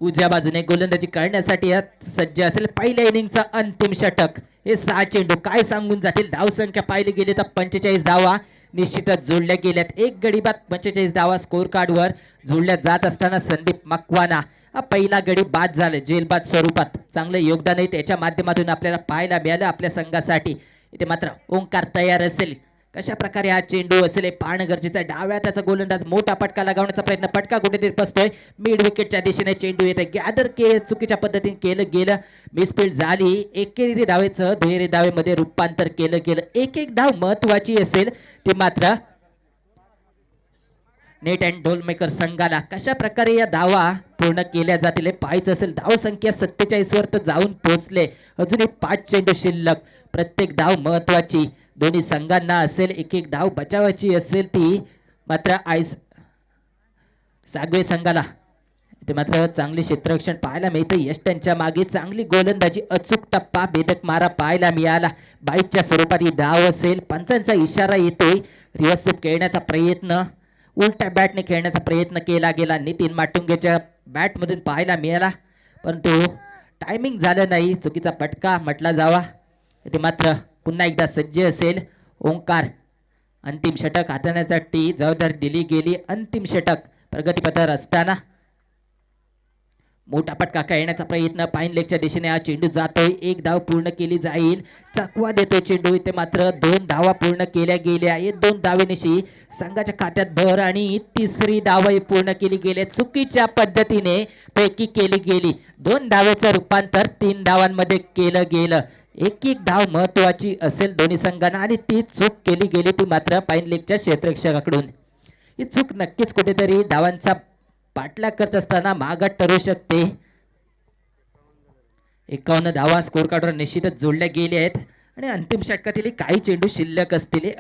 उजव्या बाजूने गोलंदाजी करण्यासाठी सज्ज असेल. पहिल्या इनिंगचा अंतिम षटक. हे 6 चेंडू काय सांगून जातील. धावसंख्या पाहिली गेली तर 45 धावा निश्चितच जोडल्या गेल्यात. एक गडी बाद 45 धावा स्कोर कार्डवर जोडल्या जात असताना संदीप मकवाना हा पहिला गडी बाद झाला जेलबाद स्वरूपात. चांगलं योगदान आहे त्याच्या माध्यमातून आपल्याला पाहायला मिळालं आपल्या संघासाठी. इथे मात्र ओंकार तयार असेल. कशा प्रकारे हा चेंडू असेल हे पाहणं गरजेचं आहे. डाव्या त्याचा गोलंदाज मोठा फटका लगावण्याचा प्रयत्न. फटका कुठेतरी फसतोय. मिड विकेटच्या दिशेने चेंडू येतोय. गॅदर चुकीच्या पद्धतीने केलं गेलं. मिसफील्ड झाली. एकेरी धावेचं दुहेरी धावेमध्ये रूपांतर केलं गेलं. एक एक धाव महत्वाची असेल ती मात्र नेट अँड ढोलमेकर संघाला. कशा प्रकारे या धावा पूर्ण केल्या जातील हे पाहायचं असेल. धाव संख्या 47 वर तर जाऊन पोहोचले. अजूनही 5 चेंडू शिल्लक. प्रत्येक धाव महत्वाची दोन्ही संघांना असेल. एक एक धाव बचावाची असेल ती मात्र सागवे संघाला. ते मात्र चांगली क्षेत्ररक्षण पाहायला मिळते. यश त्यांच्या मागे चांगली गोलंदाजी, अचूक टप्पा, भेदक मारा पाहायला मिळाला. बाईकच्या स्वरूपात ही धाव असेल. पंचांचा इशारा येतोय. रिव्हर्स स्वीप खेळण्याचा प्रयत्न, उलट्या बॅटने खेळण्याचा प्रयत्न केला गेला. नितीन माटुंगेच्या बॅटमधून पाहायला मिळाला परंतु टायमिंग झालं नाही. चुकीचा फटका म्हटला जावा. ते मात्र पुन्हा एकदा सज्ज असेल ओंकार. अंतिम षटक हाताळण्यासाठी जबाबदारी दिली गेली. अंतिम षटक प्रगतीपथावर असताना मोठा फटका खेळण्याचा प्रयत्न. पाईन लेगच्या दिशेने हा चेंडू जातोय. एक धाव पूर्ण केली जाईल. चकवा देतोय चेंडू. इथे मात्र 2 धावा पूर्ण केल्या गेल्या. 2 धावेनिशी संघाच्या खात्यात भर आणि तिसरी धाव पूर्ण केली गेली. चुकीच्या पद्धतीने पैकी केली गेली. 2 धावेचं रूपांतर 3 धावांमध्ये केलं गेलं. एक एक धाव महत्वाची असेल दोन्ही संघांना आणि ती चूक केली गेली ती मात्र पाईन लेगच्या क्षेत्ररक्षकाकडून. ही चूक नक्कीच कुठेतरी धावांचा पाठलाग करत असताना माघात ठरू शकते. 51 धावा स्कोर कार्डवर निश्चितच जोडल्या गेल्या आहेत आणि अंतिम षटकातील काही चेंडू शिल्लक असतील.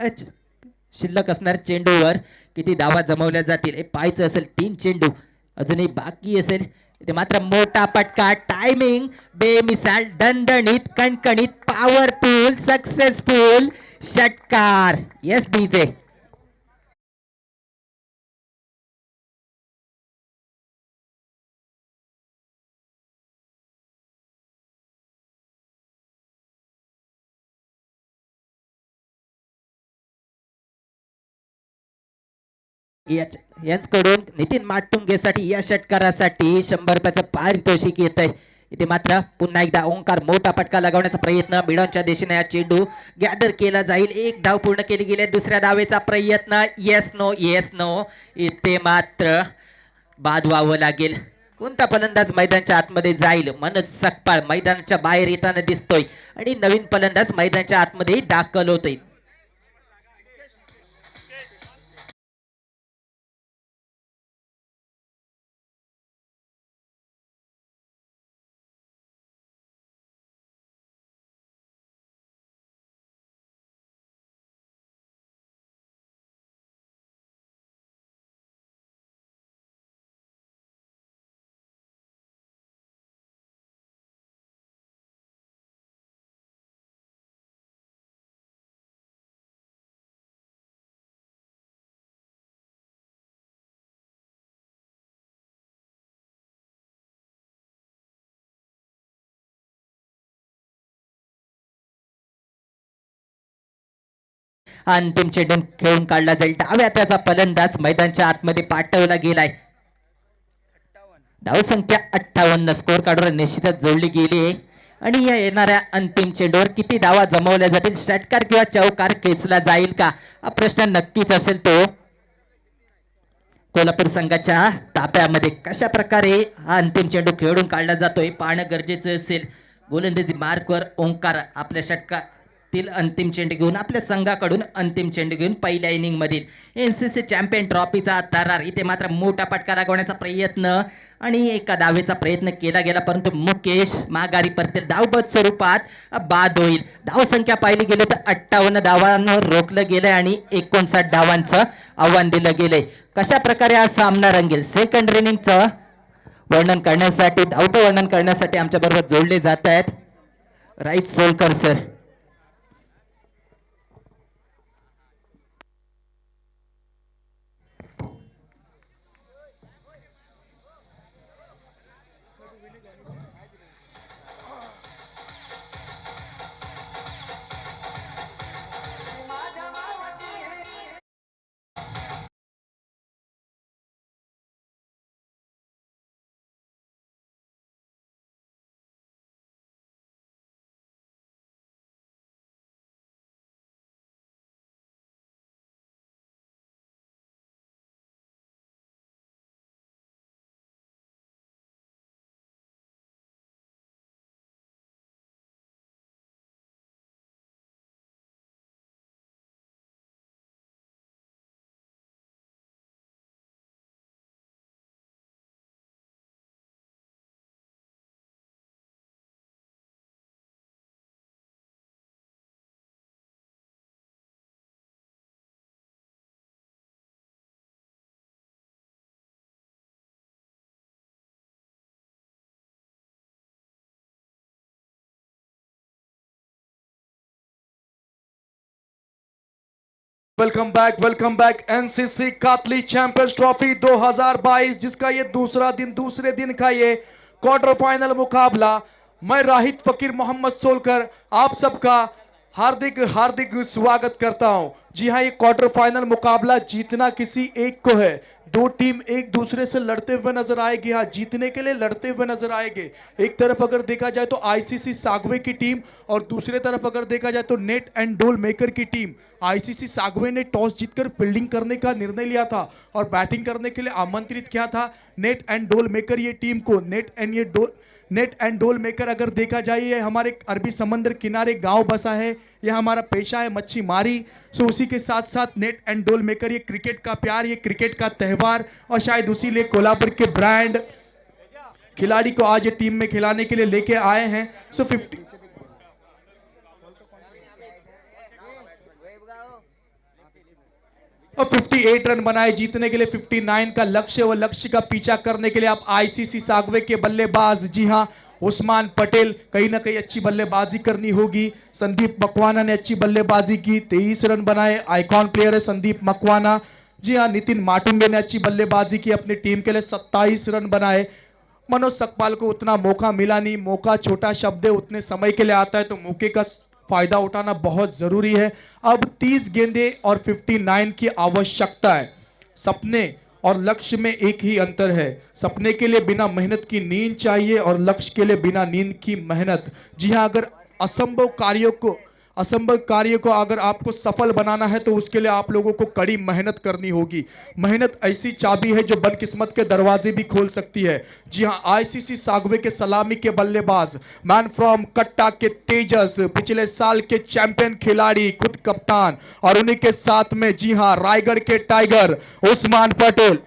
शिल्लक असणाऱ्या चेंडूवर किती धावा जमवल्या जातील हे पाहायचं असेल. 3 चेंडू अजूनही बाकी असेल. इथे मात्र मोठा पटका, टायमिंग बेमिसाल, दणदणीत, कणकणीत, पॉवरफुल, सक्सेसफुल षटकार. Yes DJ. यांच्याकडून नितीन माटुंगेसाठी या षटकारासाठी 100 रुपयाचं पारितोषिक येत आहे. इथे मात्र पुन्हा एकदा ओंकार मोठा फटका लगावण्याचा प्रयत्न मिडॉनच्या दिशेने हा चेंडू गॅदर केला जाईल. 1 धाव पूर्ण केली गेली. दुसऱ्या धावेचा प्रयत्न. Yes no yes no. इथे मात्र बाद व्हावं लागेल. कोणता फलंदाज मैदानाच्या आतमध्ये जाईल? मनोज सकपाळ मैदानाच्या बाहेर येताना दिसतोय आणि नवीन फलंदाज मैदानाच्या आतमध्ये दाखल होतोय. अंतिम चेंडू खेळून काढला जाईल. डाव्या हाताचा फलंदाज मैदानाच्या आतमध्ये पाठवला गेलाय. धावसंख्या 58 स्कोर कार्डवर निश्चितच जोडली गेली आहे आणि या येणाऱ्या अंतिम चेंडूवर किती धावा जमवल्या जातील? षटकार किंवा चौकार खेचला जाईल का हा प्रश्न नक्कीच असेल. तो कोल्हापूर संघाच्या ताप्यामध्ये कशा प्रकारे हा अंतिम चेंडू खेळून काढला जातोय पाहणं गरजेचं असेल. गोलंदाजी मार्कवर ओंकार आपल्या षटकातील अंतिम चेंडू घेऊन आपल्या संघाकडून अंतिम चेंडू घेऊन पहिल्या इनिंग मधील NCC चॅम्पियन ट्रॉफीचा थरार. इथे मात्र मोठा फटका लागवण्याचा प्रयत्न आणि एका धावेचा प्रयत्न केला गेला परंतु मुकेश माघारी परतेल. धावबद स्वरूपात बाद होईल. धावसंख्या पाहिली गेली तर 58 धावांवर रोखलं गेलंय आणि 59 धावांचं आव्हान दिलं गेलंय. कशा प्रकारे हा सामना रंगेल सेकंड इनिंगचं वर्णन करण्यासाठी धावतं वर्णन करण्यासाठी आमच्या बरोबर जोडले जात आहेत right Solkar sir. Welcome back NCC Katli champions trophy 2022 जिसका ये दूसरे दिन का ये क्वार्टर फाइनल मुकाबला। मैं राहित फकीर मोहम्मद सोलकर आप सबका हार्दिक स्वागत करता हूं। जी हां, ये क्वार्टर फाइनल मुकाबला जीतना किसी एक को है। दो टीम एक दूसरे से लड़ते हुए नजर आएगी। हाँ, जीतने के लिए लड़ते हुए नजर आएंगे। एक तरफ अगर देखा जाए तो आईसीसी सागवे की टीम और दूसरे तरफ अगर देखा जाए तो नेट एंड डोल मेकर की टीम। आईसीसी सागवे ने टॉस जीतकर फील्डिंग करने का निर्णय लिया था और बैटिंग करने के लिए आमंत्रित किया था नेट एंड डोल मेकर ये टीम को। नेट एंड ये डोल नेट एंड डोल मेकर अगर देखा जाए ये हमारे अरबी समंदर किनारे गांव बसा है, यह हमारा पेशा है मच्छी मारी। सो उसी के साथ साथ नेट एंड डोल मेकर, ये क्रिकेट का प्यार, ये क्रिकेट का त्यौहार, और शायद उसी लिए कोल्हापुर के ब्रांड खिलाड़ी को आज ये टीम में खिलाने के लिए लेके आए हैं। सो 50 और 58 रन बनाए जीतने के लिए 59 का लक्ष्य, वो लक्ष्य का पीछा करने के लिए आप आईसीसी सागवे के बल्लेबाज, जी हां उस्मान पटेल, कहीं ना कहीं अच्छी बल्लेबाजी करनी होगी। संदीप मकवाना ने अच्छी बल्लेबाजी की, 23 रन बनाए, आइकॉन प्लेयर है संदीप मकवाना। जी हां, नितिन माटुंगे ने अच्छी बल्लेबाजी की, अपनी टीम के लिए 27 रन बनाए। मनोज सकपाल को उतना मौका मिला नहीं, मौका छोटा शब्द है, उतने समय के लिए आता है, तो मौके का फायदा उठाना बहुत जरूरी है। अब 30 गेंदे और 59 की आवश्यकता है। सपने और लक्ष्य में एक ही अंतर है, सपने के लिए बिना मेहनत की नींद चाहिए और लक्ष्य के लिए बिना नींद की मेहनत। जी हां, अगर असंभव कार्य को अगर आपको सफल बनाना है तो उसके लिए आप लोगों को कड़ी मेहनत करनी होगी। मेहनत ऐसी चाबी है जो बदकिस्मत के दरवाजे भी खोल सकती है। जी हां, आईसीसी सागवे के सलामी के बल्लेबाज, मैन फ्रॉम कट्टा के तेजस, पिछले साल के चैंपियन खिलाड़ी, खुद कप्तान, और उन्हीं के साथ में जी हां रायगढ़ के टाइगर उस्मान पटेल।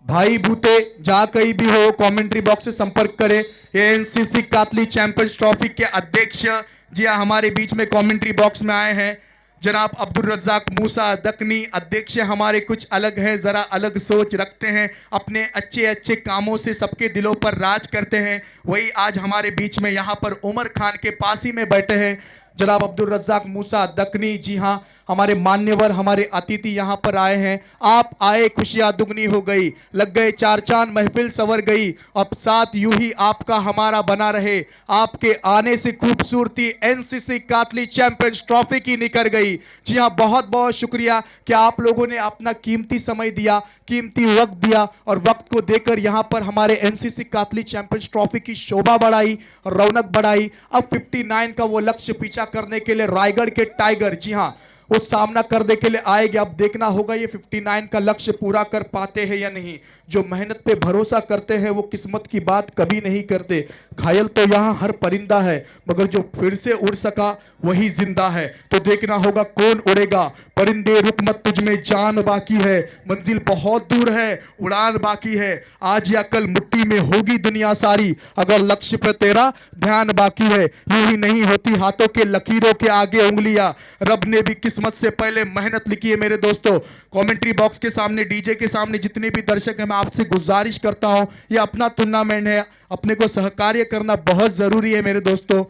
भाई भूते जहां कहीं भी हो कमेंट्री बॉक्स से संपर्क करें। ये एनसीसी कातली चैंपियंस ट्रॉफी के अध्यक्ष जी हाँ हमारे बीच में कमेंट्री बॉक्स में आए हैं, जनाब अब्दुल रज्जाक मूसा दकनी। अध्यक्ष हमारे कुछ अलग है, जरा अलग सोच रखते हैं, अपने अच्छे अच्छे कामों से सबके दिलों पर राज करते हैं। वही आज हमारे बीच में यहाँ पर उमर खान के पास ही में बैठे हैं जनाब अब्दुल रज्जाक मूसा दकनी। जी हाँ, हमारे मान्यवर, हमारे अतिथि यहाँ पर आए हैं। आप आए खुशियां दुगनी हो गई, लग गए चार चांद, महफिल सवर गई। अब साथ यूं ही आपका हमारा बना रहे, आपके आने से खूबसूरती एनसीसी कातली चैंपियंस ट्रॉफी की निकल गई। जी हाँ, बहुत बहुत शुक्रिया कि आप लोगों ने अपना कीमती समय दिया, कीमती वक्त दिया, और वक्त को देकर यहाँ पर हमारे एनसीसी कातली चैंपियंस ट्रॉफी की शोभा बढ़ाई, रौनक बढ़ाई। अब 59 का वो लक्ष्य पीछा करने के लिए रायगढ़ के टाइगर, जी हाँ, वो सामना करने के लिए आएंगे। अब देखना होगा ये 59 का लक्ष्य पूरा कर पाते हैं या नहीं। जो मेहनत पे भरोसा करते हैं वो किस्मत की बात कभी नहीं करते। घायल तो यहाँ हर परिंदा है, मगर जो फिर से उड़ सका वही जिंदा है। तो देखना होगा कौन उड़ेगा। परिंदे रुक मत, तुझ में जान बाकी है, मंजिल बहुत दूर है, उड़ान बाकी है। आज या कल मुट्ठी में होगी दुनिया सारी, अगर लक्ष्य पर तेरा ध्यान बाकी है। यूं ही नहीं होती हाथों के लकीरों के आगे उंगलियां, रब ने भी किस्मत से पहले मेहनत लिखी है। मेरे दोस्तों, कमेंट्री बॉक्स के सामने, डीजे के सामने जितने भी दर्शक हैं, मैं आपसे गुजारिश करता हूं, ये अपना टूर्नामेंट है, अपने को सहकार्य करना बहुत जरूरी है। मेरे दोस्तों,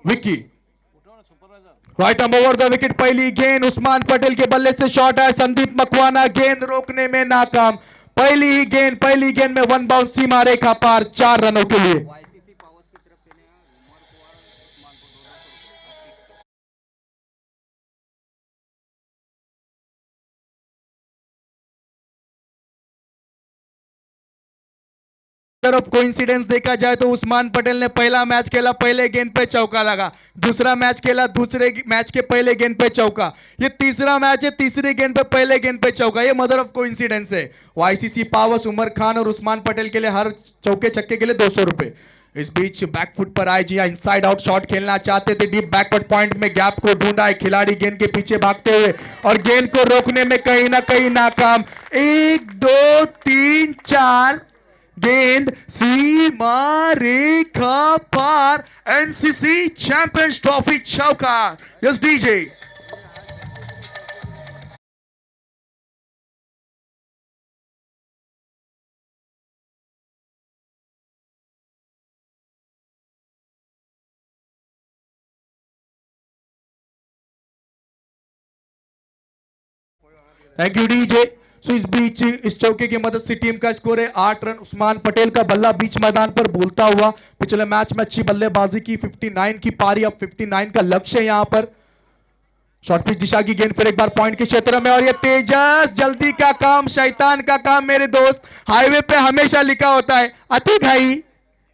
Vicky right arm over the wicket, पहली गेंद उस्मान पटेल के बल्ले से शॉट है, संदीप मकवाना गेंद रोकने में नाकाम। पहली गेंद में वन बाउंस सीमा रेखा पार, 4 रनों के लिए। तरफ कोइंसिडेंस देखा जाए तो उस्मान पटेल ने पहला मैच खेला, पहले गेंद पे चौका लगा, दूसरा मैच खेला, दूसरे मैच के पहले गेंद पे चौका, ये तीसरा मैच है, तीसरी गेंद पे पहले गेंद पे चौका। ये मदर ऑफ कोइंसिडेंस है। वाईसीसी पावर्स उमर खान और उस्मान पटेल के लिए हर चौके छक्के के लिए 200 रुपए। इस बीच बैकफुट पर आए, जी हाँ, इनसाइड आउट शॉट खेलना चाहते थे, डीप बैकवर्ड पॉइंट में गैप को ढूंढा है खिलाड़ी गेंद के पीछे भागते हुए, और गेंद को रोकने में कहीं ना कहीं नाकाम। 1 2 3 4 गेंद सीमा रेखा पार, एनसीसी चैंपियंस ट्रॉफी चौका। Yes DJ. Thank you DJ. So इस बीच इस चौके की मदद से टीम का स्कोर है 8 रन। उस्मान पटेल का बल्ला बीच मैदान पर बोलता हुआ, पिछले मैच में अच्छी बल्लेबाजी की, 59 की पारी, अब 59 का लक्ष्य है यहां पर। शॉर्ट पिच दिशा की गेंद फिर एक बार पॉइंट के क्षेत्र में, और ये तेजस, जल्दी का काम शैतान का काम। मेरे दोस्त, हाईवे पे हमेशा लिखा होता है अति घाई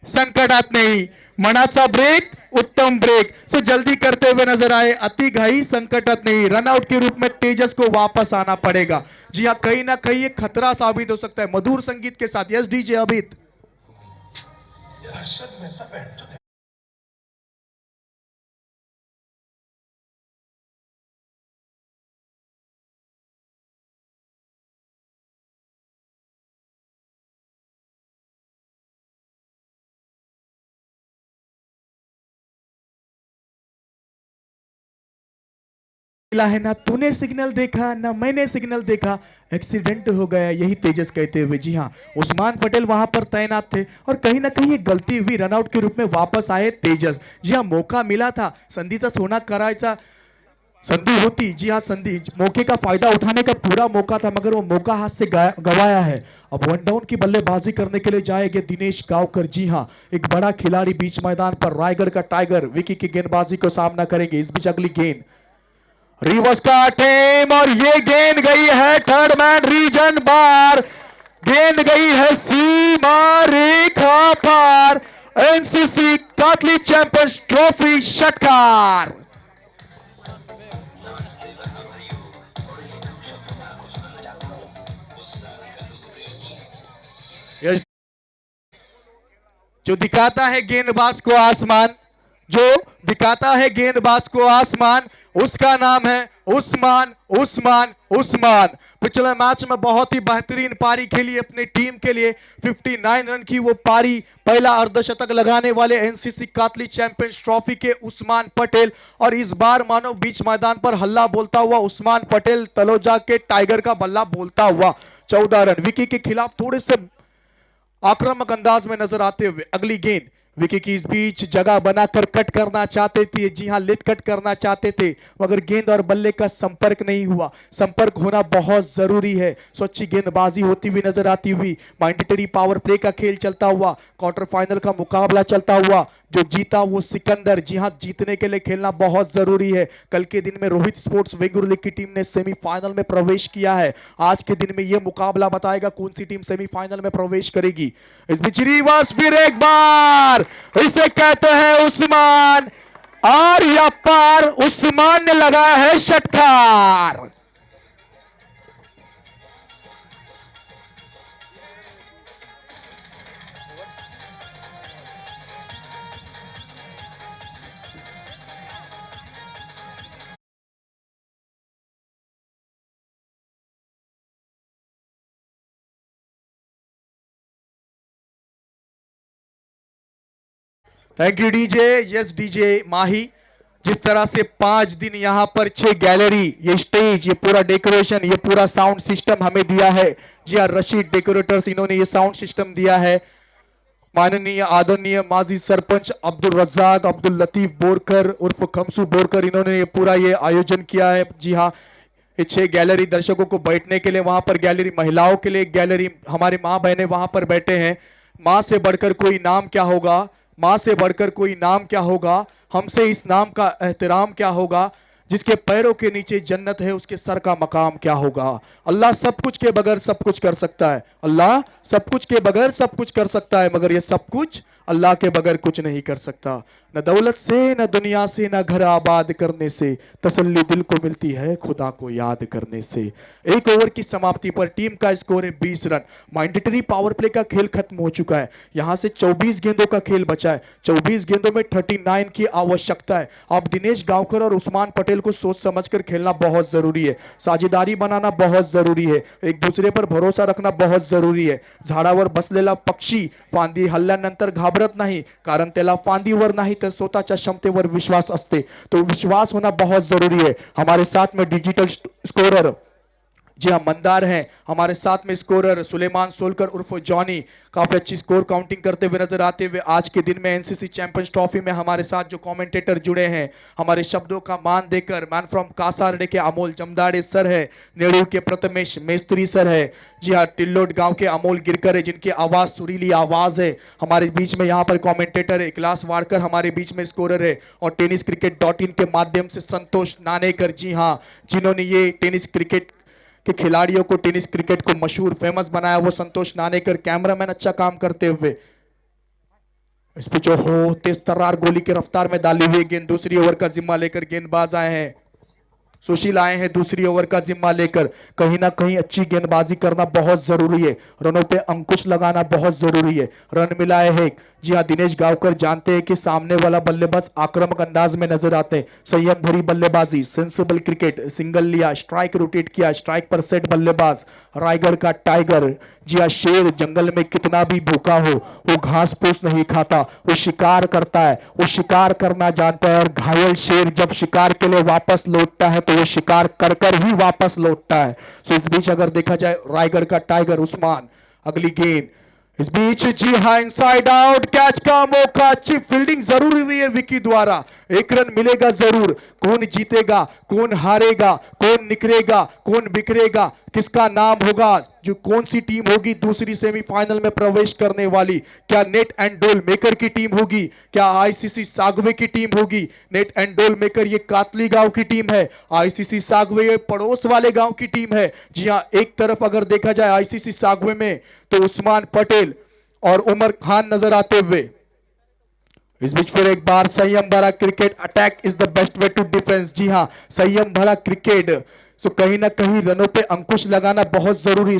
संकटात नाही, मनाचा ब्रेक उत्तम ब्रेक से जल्दी करते हुए नजर आए, अति घाई संकटत नहीं, रनआउट के रूप में तेजस को वापस आना पड़ेगा। जी हाँ, कहीं ना कहीं एक खतरा साबित हो सकता है। मधुर संगीत के साथ यस डीजे अभित। मिला है ना तूने सिग्नल देखा ना मैंने सिग्नल देखा, एक्सीडेंट हो गया, यही तेजस कहते हुए। जी हाँ, उस्मान पटेल वहां पर तैनात थे और कहीं ना कहीं एक गलती हुई, रनआउट के रूप में वापस आए तेजस। जी हाँ, मौका मिला था, संधीचा सोना करायचा संधि होती। जी हाँ, संधि मौके का फायदा उठाने का पूरा मौका था, मगर वो मौका हाथ से गवाया है। अब वन डाउन की बल्लेबाजी करने के लिए जाएंगे दिनेश गांवकर। जी हाँ, एक बड़ा खिलाड़ी बीच मैदान पर, रायगढ़ का टाइगर विकी की गेंदबाजी को सामना करेंगे। इस बीच अगली गेंद रिवर्स का अटेम्प्ट और ये गेंद गई है थर्ड मैन रीजन बार, गेंद गई है सीमा रेखा पार। एनसीसी कातली चैंपियंस ट्रॉफी षटकार। जो दिखाता है गेंदबाज को आसमान, जो दिखाता है गेंदबाज को आसमान, उसका नाम है उस्मान उस्मान उस्मान। पिछले मैच में बहुत ही बेहतरीन पारी खेली अपनी टीम के लिए, 59 रन की वो पारी, पहला अर्धशतक लगाने वाले एनसीसी कातली चैंपियंस ट्रॉफी के उस्मान पटेल। और इस बार मानो बीच मैदान पर हल्ला बोलता हुआ उस्मान पटेल, तलोजा के टाइगर का बल्ला बोलता हुआ। 14 रन विकी के खिलाफ थोड़े से आक्रामक अंदाज में नजर आते हुए। अगली गेंद विकी की इस बीच जगह बनाकर कट करना चाहते थे। जी हां, लेट कट करना चाहते थे, मगर गेंद और बल्ले का संपर्क नहीं हुआ। संपर्क होना बहुत जरूरी है। स्वच्छ गेंदबाजी होती हुई नजर आती हुई, मैंडेटरी पावर प्ले का खेल चलता हुआ, क्वार्टर फाइनल का मुकाबला चलता हुआ। जो जीता वो सिकंदर। जी हां, जीतने के लिए खेलना बहुत जरूरी है। कल के दिन में रोहित स्पोर्ट्स वेंगुर्ले लीग की टीम ने सेमीफाइनल में प्रवेश किया है। आज के दिन में यह मुकाबला बताएगा कौन सी टीम सेमीफाइनल में प्रवेश करेगी। इस बीच रिवर्स फिर एक बार, इसे कहते हैं उस्मान, और या पार उस्मान ने लगाया है षटकार। Thank you DJ. Yes DJ Mahi. जिस तरह से 5 दिन यहां पर 6 गैलरी, ये स्टेज, ये पूरा डेकोरेशन, ये पूरा साउंड सिस्टम हमें दिया है। जी हाँ, रशीद डेकोरेटर्स, इन्होंने ये साउंड सिस्टम दिया है। माननीय आदरणीय माजी सरपंच अब्दुल रज्जाक अब्दुल लतीफ बोरकर उर्फ खमसू बोरकर, इन्होंने ये पूरा ये आयोजन किया है। जी हाँ, ये 6 गैलरी दर्शकों को बैठने के लिए, वहां पर गैलरी महिलाओं के लिए गैलरी, हमारे माँ बहनें वहां पर बैठे हैं। माँ से बढ़कर कोई नाम क्या होगा, माँ से बढ़कर कोई नाम क्या होगा, हमसे इस नाम का एहतराम क्या होगा। जिसके पैरों के नीचे जन्नत है उसके सर का मकाम क्या होगा। अल्लाह सब कुछ के बगैर सब कुछ कर सकता है, अल्लाह सब कुछ के बगैर सब कुछ कर सकता है, मगर ये सब कुछ अल्लाह के बगैर कुछ नहीं कर सकता। न दौलत से, न दुनिया से, न घर आबाद करने से, तसल्ली दिल को मिलती है खुदा को याद करने से। एक ओवर की समाप्ति पर टीम का स्कोर है 20 रन। मैंडेटरी पावर प्ले का खेल खत्म हो चुका है। यहां से 24 गेंदों का खेल बचा है। 24 गेंदों में 39 की आवश्यकता है। अब दिनेश गांवकर और उस्मान पटेल को सोच समझकर खेलना बहुत जरूरी है। साझेदारी बनाना बहुत जरूरी है। एक दूसरे पर भरोसा रखना बहुत जरुरी आहे। झाडावर बसलेला पक्षी फांदी हल्ल्यानंतर घाबरत नाही, कारण त्याला फांदीवर नाही तर स्वतःच्या क्षमतेवर विश्वास असते। तो विश्वास होना बहुत जरूरी है। हमारे साथ में डिजिटल स्कोरर जी हाँ मंदार हैं, हमारे साथ में स्कोरर सुलेमान सोलकर उर्फ जॉनी काफी अच्छी स्कोर काउंटिंग करते हुए नजर आते हुए आज के दिन में एनसीसी चैंपियंस ट्रॉफी में हमारे साथ जो कमेंटेटर जुड़े हैं, हमारे शब्दों का मान देकर मैन फ्रॉम कासारडे के अमोल जमदाड़े सर है, नेड़ू के प्रथमेश मेस्त्री सर है, जी हाँ टिल्लोड गांव के अमोल गिरकर है जिनकी आवाज सुरीली आवाज है। हमारे बीच में यहाँ पर कमेंटेटर है कैलाश वाड़कर, हमारे बीच में स्कोरर है, और टेनिस क्रिकेट .in के माध्यम से संतोष नानेकर, जी हाँ जिन्होंने ये टेनिस क्रिकेट के खिलाड़ियों को, टेनिस क्रिकेट को मशहूर फेमस बनाया, वो संतोष नानेकर। कैमरामैन अच्छा काम करते हुए इस पे जो हो तेज तर्रार गोली की रफ्तार में डाली हुई गेंद, दूसरी ओवर का जिम्मा लेकर गेंदबाज आए हैं। सुशील आए हैं दूसरी ओवर का जिम्मा लेकर। कहीं ना कहीं अच्छी गेंदबाजी करना बहुत जरूरी है, रनों पे अंकुश लगाना बहुत जरूरी है। रन मिला है एक। जी हाँ, दिनेश गावकर जानते हैं कि सामने वाला बल्लेबाज आक्रामक अंदाज में नजर आते हैं। संयम भरी बल्लेबाजी, सेंसिबल क्रिकेट, सिंगल लिया, स्ट्राइक रोटेट किया, स्ट्राइक पर सेट बल्लेबाज, रायगढ़ का टाइगर। जी हाँ, शेर जंगल में कितना भी भूखा हो वो घास फूस नहीं खाता, वो शिकार करता है, वो शिकार करना जानता है। और घायल शेर जब शिकार के लिए वापस लौटता है तो वो शिकार कर कर ही वापस लौटता है। सो इस बीच अगर देखा जाए रायगढ़ का टाइगर उस्मान, अगली गेंद इस बीच, जी हाँ, इनसाइड आउट, कैच का मौका, अच्छी फील्डिंग जरूरी हुई है विकी द्वारा। एक रन मिलेगा जरूर। कौन जीतेगा, कौन हारेगा, कौन निकलेगा, कौन बिखरेगा, किसका नाम होगा, जो कौन सी टीम होगी दूसरी सेमीफाइनल में प्रवेश करने वाली? क्या नेट एंड डोल मेकर की टीम होगी, क्या आईसीसी सागवे की टीम होगी? नेट एंड डोल मेकर ये कातली गांव की टीम है, आईसीसी सागवे ये पड़ोस वाले गांव की टीम है। जी हाँ, एक तरफ अगर देखा जाए आईसीसी सागवे में तो उस्मान पटेल और उमर खान नजर आते हुए। इस बीच फिर एक बार संयम भरा cricket, attack is the best way to defence. जी हाँ, संयम भरा क्रिकेट। सो कहीं ना कहीं रनों पे अंकुश लगाना बहुत जरूरी है।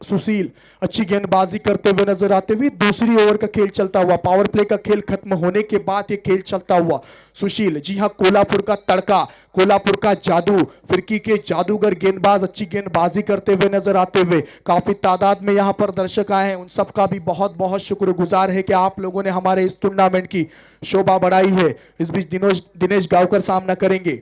सुशील अच्छी गेंदबाजी करते हुए नजर आते हुए। दूसरी ओवर का खेल चलता हुआ, पावर प्ले का खेल खत्म होने के बाद ये खेल चलता हुआ। सुशील, जी हाँ, कोल्हापुर का तड़का, कोल्हापुर का जादू, फिरकी के जादूगर गेंदबाज अच्छी गेंदबाजी करते हुए नजर आते हुए। काफी तादाद में यहाँ पर दर्शक आए हैं, उन सबका भी बहुत बहुत शुक्रगुजार है कि आप लोगों ने हमारे इस टूर्नामेंट की शोभा बढ़ाई है। इस बीच दिनेश गावकर सामना करेंगे।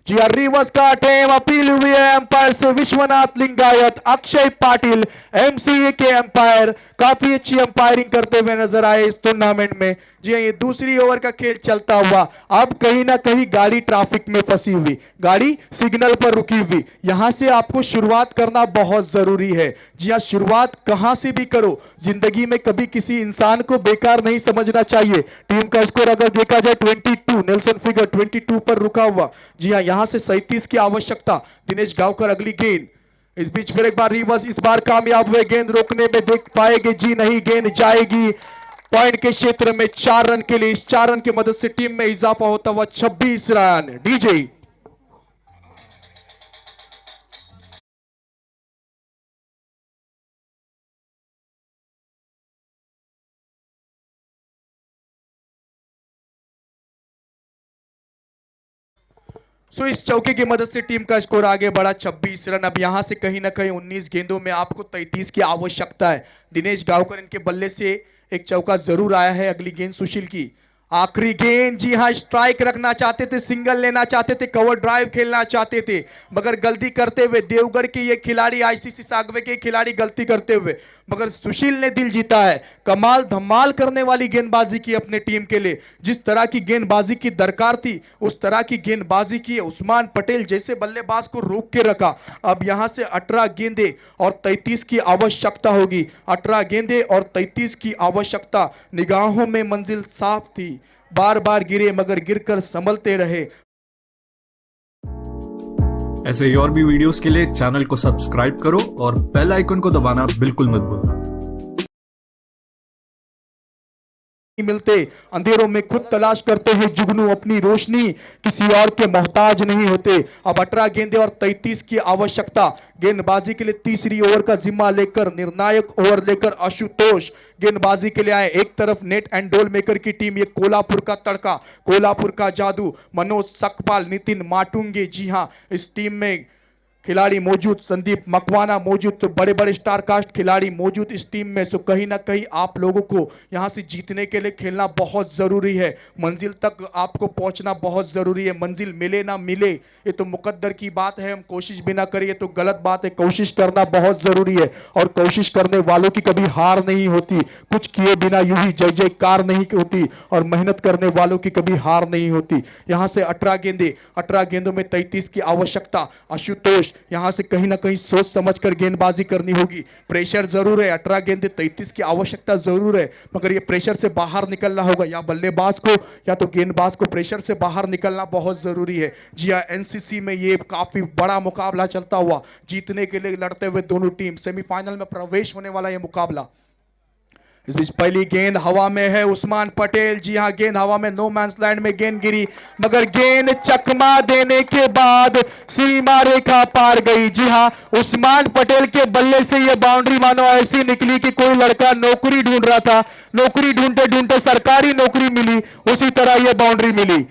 जी हाँ, रिवर्स का टेम, अपील हुई है एम्पायर से विश्वनाथ लिंगायत, अक्षय पाटिल एमसीए के एम्पायर काफी अच्छी अंपायरिंग करते हुए नजर आए इस टूर्नामेंट में। जी हाँ, ये दूसरी ओवर का खेल चलता हुआ। अब कहीं ना कहीं गाड़ी ट्रैफिक में फंसी हुई, गाड़ी सिग्नल पर रुकी हुई। यहां से आपको शुरुआत करना बहुत जरूरी है। जी हाँ, शुरुआत कहां से भी करो, जिंदगी में कभी किसी इंसान को बेकार नहीं समझना चाहिए। टीम का स्कोर अगर देखा जाए 22, नेल्सन फिगर 22 पर रुका हुआ। जी हाँ, यहां से 37 की आवश्यकता। दिनेश गावकर अगली गेंद। इस बीच फिर एक बार रिवर्स, इस बार कामयाब हुए, गेंद रोकने में देख पाएंगे? जी नहीं, गेंद जाएगी पॉइंट के क्षेत्र में 4 रन के लिए। इस 4 रन की मदद से टीम में इजाफा होता हुआ 26 रन। डीजे सो इस चौके की मदद से टीम का स्कोर आगे बढ़ा 26 रन। अब यहां से कहीं ना कहीं 19 गेंदों में आपको 33 की आवश्यकता है। दिनेश गावकर इनके बल्ले से एक चौका जरूर आया है। अगली गेंद सुशील की, आखिरी गेंद। जी हाँ, स्ट्राइक रखना चाहते थे, सिंगल लेना चाहते थे, कवर ड्राइव खेलना चाहते थे, मगर गलती करते हुए देवगढ़ के ये खिलाड़ी, आईसीसी सागवे के खिलाड़ी गलती करते हुए, मगर सुशील ने दिल जीता है। कमाल धमाल करने वाली गेंदबाजी की अपने टीम के लिए। जिस तरह की गेंदबाजी की दरकार थी उस तरह की गेंदबाजी की। उस्मान पटेल जैसे बल्लेबाज को रोक के रखा। अब यहां से 18 गेंदें और 33 की आवश्यकता होगी। 18 गेंदें और 33 की आवश्यकता। निगाहों में मंजिल साफ थी, बार बार गिरे मगर गिरकर संभलते रहे। ऐसे ही और भी वीडियोस के लिए चैनल को सब्सक्राइब करो और बेल आइकन को दबाना बिल्कुल मत भूलना। मिलते अंधेरों में खुद तलाश करते हैं जुगनू अपनी रोशनी, किसी और के मोहताज नहीं होते। अब 18 गेंदें और 33 की आवश्यकता। गेंदबाजी के लिए तीसरी ओवर का जिम्मा लेकर, निर्णायक ओवर लेकर आशुतोष गेंदबाजी के लिए आए। एक तरफ नेट एंड डोल मेकर की टीम, ये कोल्हापुर का तड़का, कोल्हापुर का जादू, मनोज सकपाल, नितिन माटुंगे। जी हां, इस टीम में खिलाड़ी मौजूद, संदीप मकवाना मौजूद, तो बड़े बड़े स्टार कास्ट खिलाड़ी मौजूद इस टीम में। सो कहीं ना कहीं आप लोगों को यहां से जीतने के लिए खेलना बहुत जरूरी है। मंजिल तक आपको पहुंचना बहुत जरूरी है। मंजिल मिले ना मिले ये तो मुकद्दर की बात है, हम कोशिश भी ना करिए तो गलत बात है। कोशिश करना बहुत जरूरी है और कोशिश करने वालों की कभी हार नहीं होती। कुछ किए बिना यूं ही जय जयकार नहीं होती और मेहनत करने वालों की कभी हार नहीं होती। यहां से 18 गेंदें, 18 गेंदों में 33 की आवश्यकता। आशुतोष, यहां से कहीं ना कहीं सोच समझकर गेंदबाजी करनी होगी। प्रेशर जरूर है, 18 गेंदें 33 की आवश्यकता जरूर है, मगर ये प्रेशर से बाहर निकलना होगा। या बल्लेबाज को या तो गेंदबाज को प्रेशर से बाहर निकलना बहुत जरूरी है। जी हां, एनसीसी में ये काफी बड़ा मुकाबला चलता हुआ, जीतने के लिए लड़ते हुए दोनों टीम, सेमीफाइनल में प्रवेश होने वाला यह मुकाबला। इस बीच पहली गेंद हवा में है, उस्मान पटेल, जी हां गेंद हवा में, नो मैंस लैंड में गेंद गिरी, मगर गेंद चकमा देने के बाद सीमा रेखा पार गई। जी हां, उस्मान पटेल के बल्ले से यह बाउंड्री मानो ऐसी निकली कि कोई लड़का नौकरी ढूंढ रहा था, नौकरी ढूंढते ढूंढते सरकारी नौकरी मिली, उसी तरह यह बाउंड्री मिली।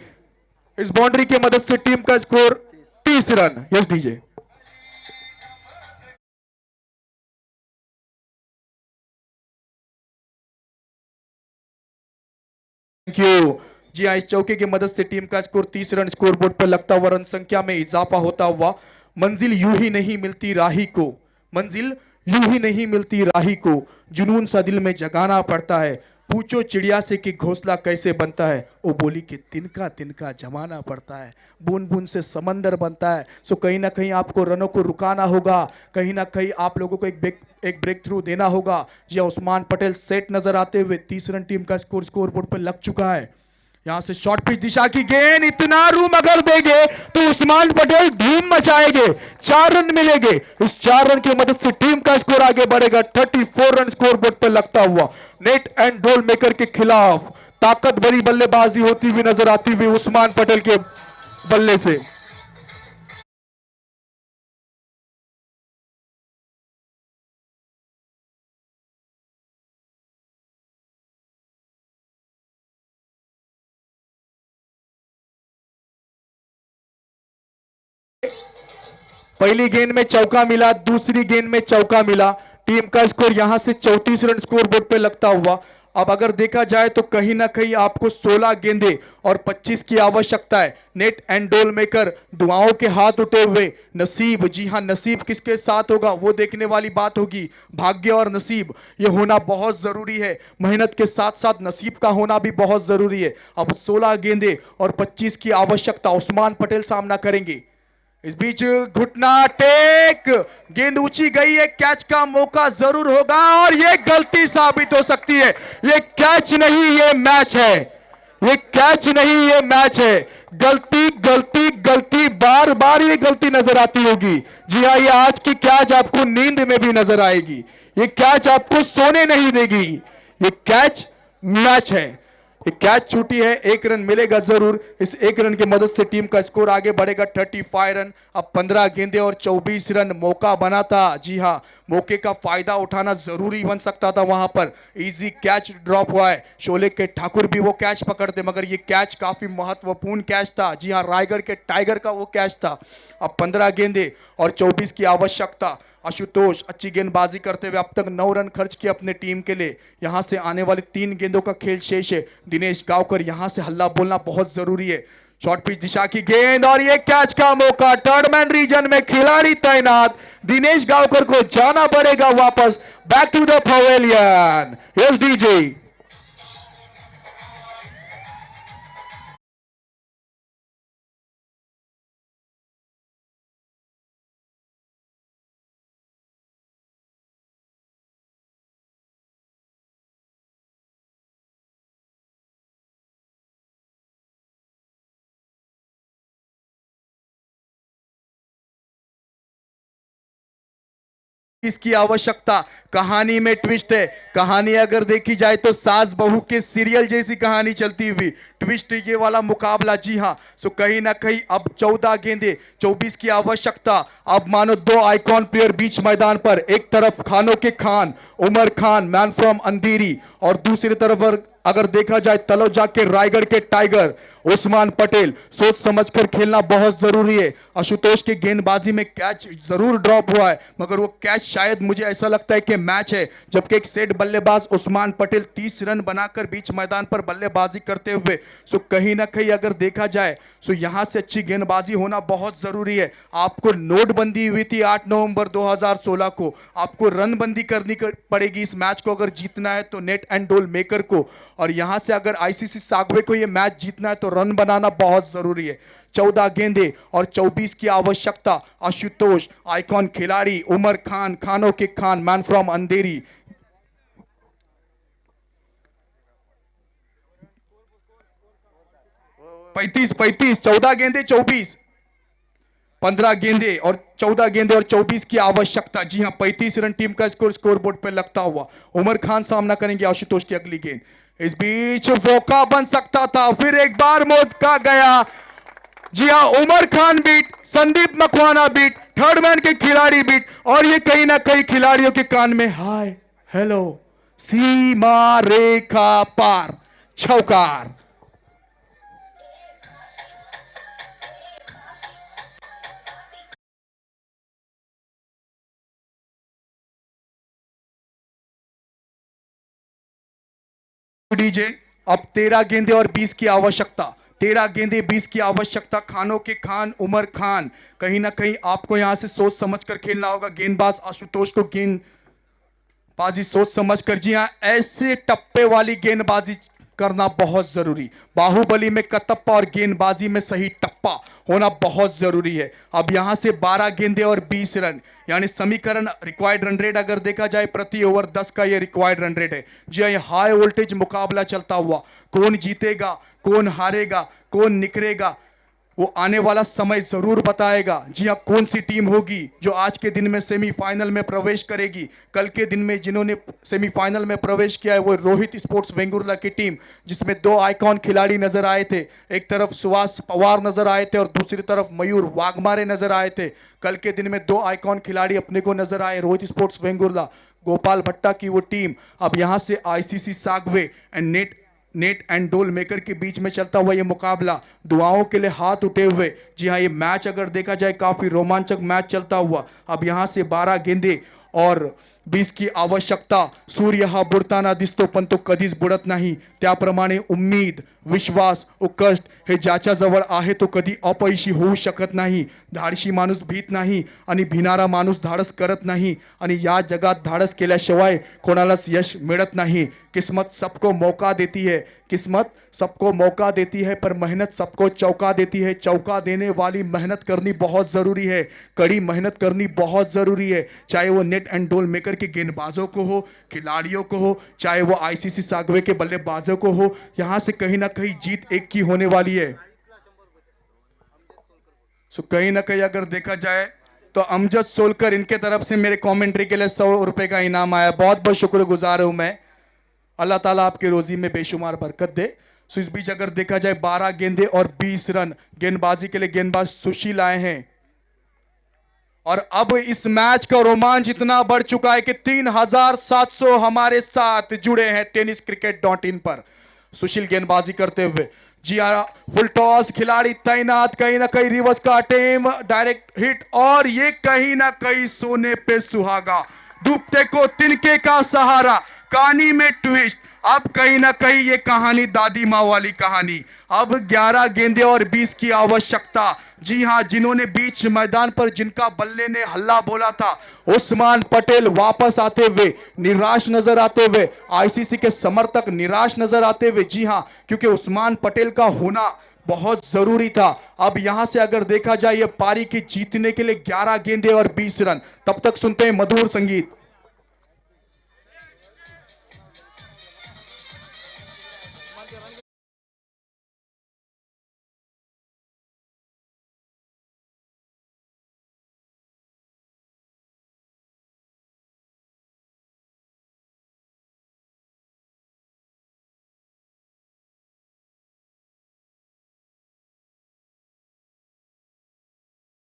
इस बाउंड्री की मदद से टीम का score 30 run. Yes DJ. Thank you. जी हाँ, इस चौके की मदद से टीम का स्कोर 30 रन स्कोर बोर्ड पर लगता हुआ रन संख्या में इजाफा होता हुआ मंजिल यूं ही नहीं मिलती राही को, मंजिल यूं ही नहीं मिलती राही को, जुनून सा दिल में जगाना पड़ता है, पूछो चिड़िया से कि घोंसला कैसे बनता है, वो बोली कि तिनका तिनका जमाना पड़ता है, बूंद बूंद से समंदर बनता है। सो कहीं ना कहीं आपको रनों को रुकाना होगा, कहीं ना कहीं आप लोगों को एक ब्रेक थ्रू देना होगा। जी उस्मान पटेल सेट नजर आते हुए 30 रन टीम का स्कोर बोर्ड पर लग चुका है। यहां से शॉर्ट पिच दिशा की गेंद, इतना रूम अगर देंगे तो उस्मान पटेल धूम मचाएंगे, 4 रन मिलेंगे। इस 4 रन की मदद से टीम का स्कोर आगे बढ़ेगा 34 रन स्कोर बोर्ड पर लगता हुआ। नेट एंड डोल मेकर के खिलाफ ताकत भरी बल्लेबाजी होती हुई नजर आती हुई उस्मान पटेल के बल्ले से। पहली गेंद में चौका मिला, दूसरी गेंद में चौका मिला, टीम का स्कोर यहां से 34 रन स्कोर बोर्ड पे लगता हुआ। अब अगर देखा जाए तो कहीं ना कहीं आपको 16 गेंदे और 25 की आवश्यकता है। नेट एंड डोल मेकर दुआओं के हाथ उठे हुए, नसीब, जी हां नसीब किसके साथ होगा वो देखने वाली बात होगी। भाग्य और नसीब ये होना बहुत जरूरी है, मेहनत के साथ साथ नसीब का होना भी बहुत जरूरी है। अब 16 गेंदे और 25 की आवश्यकता, उस्मान पटेल सामना करेंगे। इस बीच घुटना टेक, गेंद ऊंची गई है, कैच का मौका जरूर होगा और यह गलती साबित हो सकती है। यह कैच नहीं, यह मैच है, यह कैच नहीं, यह मैच है। गलती गलती गलती, बार बार ये गलती नजर आती होगी। जी हाँ, ये आज की कैच आपको नींद में भी नजर आएगी, ये कैच आपको सोने नहीं देगी, ये कैच मैच है। एक कैच छूटी है, 1 रन मिलेगा जरूर। इस 1 रन की मदद से टीम का स्कोर आगे बढ़ेगा 35 रन। अब 15 गेंदे और 24 रन, मौका बना था। जी हां, मौके का फायदा उठाना जरूरी बन सकता था। वहां पर इजी कैच ड्रॉप हुआ है, शोले के ठाकुर भी वो कैच पकड़ते, मगर ये कैच काफी महत्वपूर्ण कैच था। जी हां, रायगढ़ के टाइगर का वो कैच था। अब 15 गेंदे और 24 की आवश्यकता। आशुतोष अच्छी गेंदबाजी करते हुए अब तक 9 रन खर्च किए अपने टीम के लिए। यहां से आने वाली 3 गेंदों का खेल शेष है। दिनेश गांवकर यहां से हल्ला बोलना बहुत जरूरी है। शॉर्ट पिच दिशा की गेंद और ये कैच का मौका, थर्ड मैन रीजन में खिलाड़ी तैनात, दिनेश गांवकर को जाना पड़ेगा वापस back to the pavilion. Yes DJ. इसकी आवश्यकता, कहानी में ट्विस्ट है। कहानी अगर देखी जाए तो सास बहू के सीरियल जैसी कहानी चलती हुई, ट्विस्ट ये वाला मुकाबला। जी हां, सो कहीं ना कहीं अब 14 गेंदे 24 की आवश्यकता। अब मानो 2 आइकॉन प्लेयर बीच मैदान पर, एक तरफ खानों के खान उमर खान मैन फ्रॉम अंधेरी, और दूसरी तरफ अगर देखा जाए तलोजा के रायगढ़ के टाइगर उस्मान पटेल। सोच समझकर खेलना बहुत जरूरी है। आशुतोष की गेंदबाजी में कैच जरूर ड्रॉप हुआ है, मगर वो कैच शायद मुझे ऐसा लगता है कि मैच है। जबकि एक सेट बल्लेबाज उस्मान पटेल 30 रन बनाकर बीच मैदान पर बल्लेबाजी करते हुए, सो कहीं ना कहीं अगर देखा जाए सो यहां से अच्छी गेंदबाजी होना बहुत जरूरी है। आपको नोटबंदी हुई थी 8 नवंबर 2016 को, आपको रनबंदी करनी पड़ेगी इस मैच को अगर जीतना है तो नेट एंड डोल मेकर को। और यहां से अगर आईसीसी सागवे को यह मैच जीतना है तो रन बनाना बहुत जरूरी है। 14 गेंदे और 24 की आवश्यकता। आशुतोष आइकॉन खिलाड़ी, उमर खान खानों के खान मैन फ्रॉम अंधेरी। पैंतीस 14 गेंदे 24, 15 गेंदे और 14 गेंदे और 24 की आवश्यकता। जी हां, 35 रन टीम का स्कोर बोर्ड पे लगता हुआ उमर खान सामना करेंगे आशुतोष की अगली गेंद। इस बीच मौका बन सकता था, फिर एक बार मौका गया। जी हां, Umar Khan beat, Sandeep Makwana beat, third man के खिलाड़ी बीट, और ये कहीं ना कहीं खिलाड़ियों के कान में हाय हेलो, सीमा रेखा पार, चौकार। डीजे, अब 13 गेंदे और 20 की आवश्यकता। 13 गेंदे 20 की आवश्यकता। खानों के खान उमर खान, कहीं ना कहीं आपको यहां से सोच समझ कर खेलना होगा। गेंदबाज आशुतोष को गेंदबाजी सोच समझ कर, जी हां, ऐसे टप्पे वाली गेंदबाजी करना बहुत जरूरी। बाहुबली में कटप्पा और गेंदबाजी में सही टप्पा होना बहुत जरूरी है। अब यहां से 12 गेंदे और 20 रन, यानी समीकरण रिक्वायर्ड रन रेट अगर देखा जाए प्रति ओवर 10 का ये रिक्वायर्ड रन रेट है। जी हां, ये हाई वोल्टेज मुकाबला चलता हुआ, कौन जीतेगा, कौन हारेगा, कौन निकलेगा, वो आने वाला समय जरूर बताएगा। जी हां, कौन सी टीम होगी जो आज के दिन में सेमीफाइनल में प्रवेश करेगी। कल के दिन में जिन्होंने सेमीफाइनल में प्रवेश किया है वो रोहित स्पोर्ट्स वेंगुर्ला की टीम, जिसमें 2 आइकॉन खिलाड़ी नजर आए थे। एक तरफ सुभाष पवार नजर आए थे और दूसरी तरफ मयूर वाघमारे नजर आए थे। कल के दिन में 2 आइकॉन खिलाड़ी अपने को नजर आए। रोहित स्पोर्ट्स वेंगुर्ला, गोपाल भट्टा की वो टीम। अब यहां से ICC Sagve and net and डोल मेकर के बीच में चलता हुआ ये मुकाबला, दुआओं के लिए हाथ उठे हुए। जी हां, ये मैच अगर देखा जाए काफी रोमांचक मैच चलता हुआ। अब यहां से 12 गेंदे और 20 की आवश्यकता. सूर्य हा बुडताना दिसतो पण तो कधीच बुडत नाही. त्याप्रमाणे उम्मीद, विश्वास, कष्ट हे ज्याच्या जवळ आहे तो कधी अपयशी होऊ शकत नाही. धाडशी माणूस भीत नाही आणि भिनारा माणूस धाडस करत नाही आणि या जगात धाडस केल्याशिवाय कोणालाच यश मिळत नाही. किस्मत सबको मौका देती है, किस्मत सबको मौका देती है, पर मेहनत सबको चौका देती है. चौका देने वाली मेहनत करनी बहुत जरूरी है, कड़ी मेहनत करनी बहुत जरूरी है. चाहे वो नेट एंड डोल मेकर के गेंदबाजों को हो, खिलाड़ियों को हो, चाहे वो आईसीसी सागवे के बल्लेबाजों को हो, यहां से कहीं ना कहीं जीत एक की होने वाली है. सो कहीं ना कहीं अगर देखा जाए तो अमजद सोलकर, इनके तरफ से मेरे कमेंट्री के लिए 100 रुपए का इनाम आया. बहुत बहुत शुक्रगुजार हूं मैं. अल्लाह ताला आपके रोजी में बेशुमार बरकत दे. सो इस बीच अगर देखा जाए 12 गेंदे और 20 रन गेंदबाजी के लिए गेंदबाज सुशील आए हैं. और अब इस मैच का रोमांच इतना बढ़ चुका है कि 3700 हमारे साथ जुड़े हैं tenniscricket.in पर सुशील गेंदबाजी करते हुए. जी हाँ, फुल टॉस, खिलाड़ी तैनात, कहीं ना कहीं रिवर्स का अटेम्प, डायरेक्ट हिट, और ये कहीं ना कहीं सोने पे सुहागा. डूबते को तिनके का सहारा, कहानी में ट्विस्ट. अब कहीं ना कहीं ये कहानी दादी माँ वाली कहानी. अब 11 गेंदे और 20 की आवश्यकता. जी हां, जिन्होंने बीच मैदान पर जिनका बल्ले ने हल्ला बोला था, उस्मान पटेल वापस आते हुए निराश नजर आते हुए, आईसीसी के समर्थक निराश नजर आते हुए. जी हां, क्योंकि उस्मान पटेल का होना बहुत जरूरी था. अब यहां से अगर देखा जाए ये पारी की जीतने के लिए 11 गेंदे और 20 रन. तब तक सुनते हैं मधुर संगीत.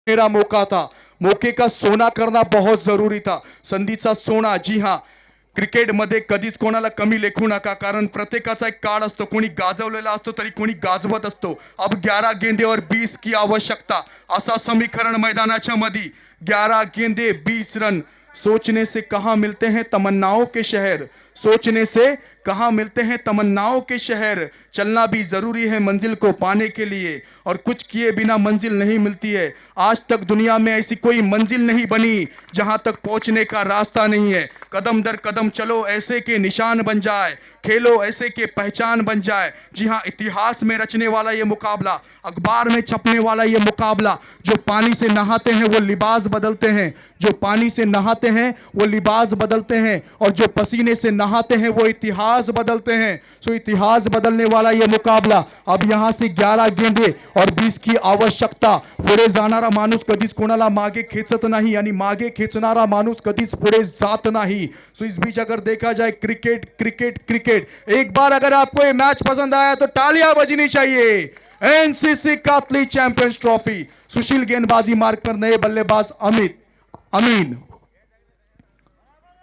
मेरा मौका था, मौके का सोना करना बहुत जरूरी था, संधीचा सोना. जी हां, क्रिकेटमध्ये कधीच कोणाला कमी लेखू नका, कारण प्रत्येकाचा एक काळ असतो. कोणी गाजवलेला असतो तरी कोणी गाजवत असतो. अब 11 गेंदे और 20 की आवश्यकता. असा समीकरण मैदानाच्या मध्ये. 11 गेंदे 20 रन. सोचने से कहां मिलते हैं तमन्नाओं के शहर, सोचने से कहां मिलते हैं तमन्नाओं के शहर. चलना भी जरूरी है मंजिल को पाने के लिए, और कुछ किए बिना मंजिल नहीं मिलती है. आज तक दुनिया में ऐसी कोई मंजिल नहीं बनी जहां तक पहुंचने का रास्ता नहीं है. कदम दर कदम चलो, ऐसे के निशान बन जाए, खेलो ऐसे के पहचान बन जाए. जी हां, इतिहास में रचने वाला ये मुकाबला, अखबार में छपने वाला ये मुकाबला. जो पानी से नहाते हैं वो लिबास बदलते हैं, जो पानी से नहाते हैं वो लिबास बदलते हैं, और जो पसीने से नहाते हैं वो इतिहास इतिहास बदलते हैं। सो इतिहास बदलने वाला ये मुकाबला। अब यहां से 11 गेंदे और 20 की आवश्यकता। पुढे जाणारा माणूस कधीच कोणाला मागे खेचत नहीं, यानी मागे खेचणारा माणूस कधीच पुढे जात नहीं। सो इस बीच अगर देखा जाए क्रिकेट क्रिकेट क्रिकेट, एक बार अगर आपको ये मैच पसंद आया तो तालियां बजनी चाहिए। NCC Katli champions trophy. Sushil गेंदबाजी मार्ग पर, नए बल्लेबाज अमीन।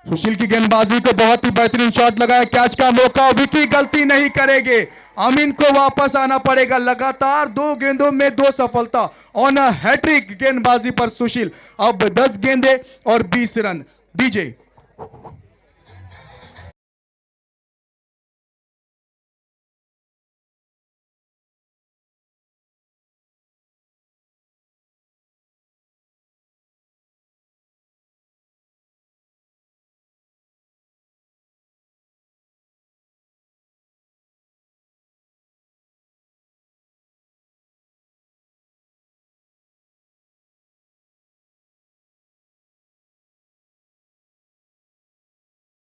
सुशील की गेंदबाजी को बहुत ही बेहतरीन शॉट लगाया, कैच का मौका, विकी गलती नहीं करेंगे। अमीन को वापस आना पड़ेगा। लगातार 2 गेंदों में 2 सफलता ऑन अ हैट्रिक गेंदबाजी पर सुशील। अब 10 गेंदे और 20 रन। डीजे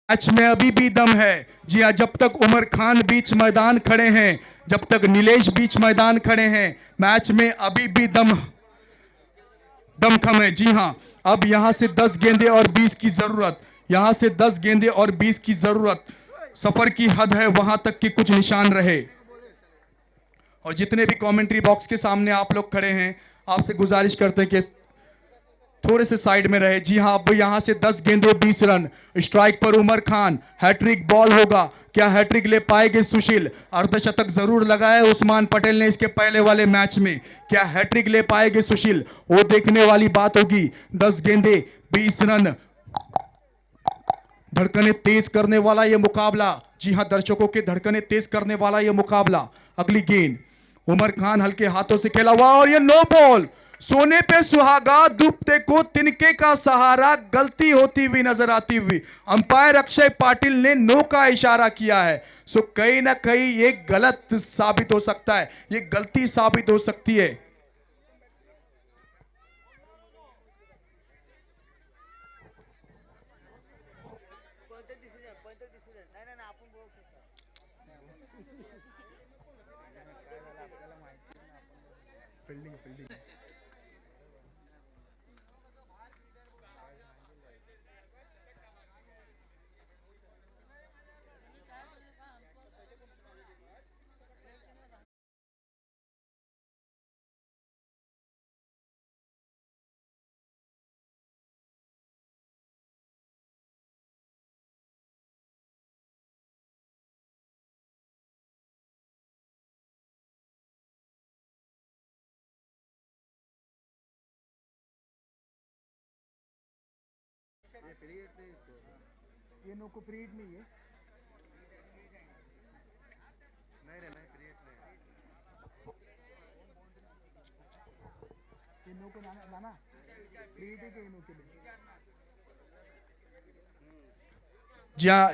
मैच में अभी भी दम है। जी हां, जब तक उमर खान बीच मैदान खड़े हैं, जब तक नीलेश बीच मैदान खड़े हैं, मैच में अभी भी दमखम है। जी हां, अब यहां से 10 गेंदे और 20 की जरूरत। यहां से 10 गेंदे और 20 की जरूरत। सफर की हद है वहां तक कि कुछ निशान रहे। और जितने भी कमेंट्री बॉक्स के सामने आप लोग खड़े हैं, आपसे गुजारिश करते हैं कि थोड़े से साइड में रहे। जी हां, अब यहां से 10 गेंदे 20 रन। स्ट्राइक पर उमर खान, हैट्रिक बॉल होगा। क्या हैट्रिक ले पाएंगे सुशील? अर्धशतक जरूर लगाया उस्मान पटेल ने इसके पहले वाले मैच में। क्या हैट्रिक ले पाएंगे सुशील? वो देखने वाली बात होगी। 10 गेंदे 20 रन। धड़कने तेज करने वाला यह मुकाबला। जी हां, दर्शकों के धड़कने तेज करने वाला यह मुकाबला। अगली गेंद उमर खान हल्के हाथों से खेला हुआ और यह नो बॉल। सोने पे सुहागा, डूबते को तिनके का सहारा, गलती होती हुई नजर आती हुई। अंपायर अक्षय पाटिल ने नो का इशारा किया है। सो कहीं ना कहीं ये गलत साबित हो सकता है, ये गलती साबित हो सकती है। ये नो को फ्रीड नहीं है। ये नो को लाना फ्रीड है कि नो के लिए?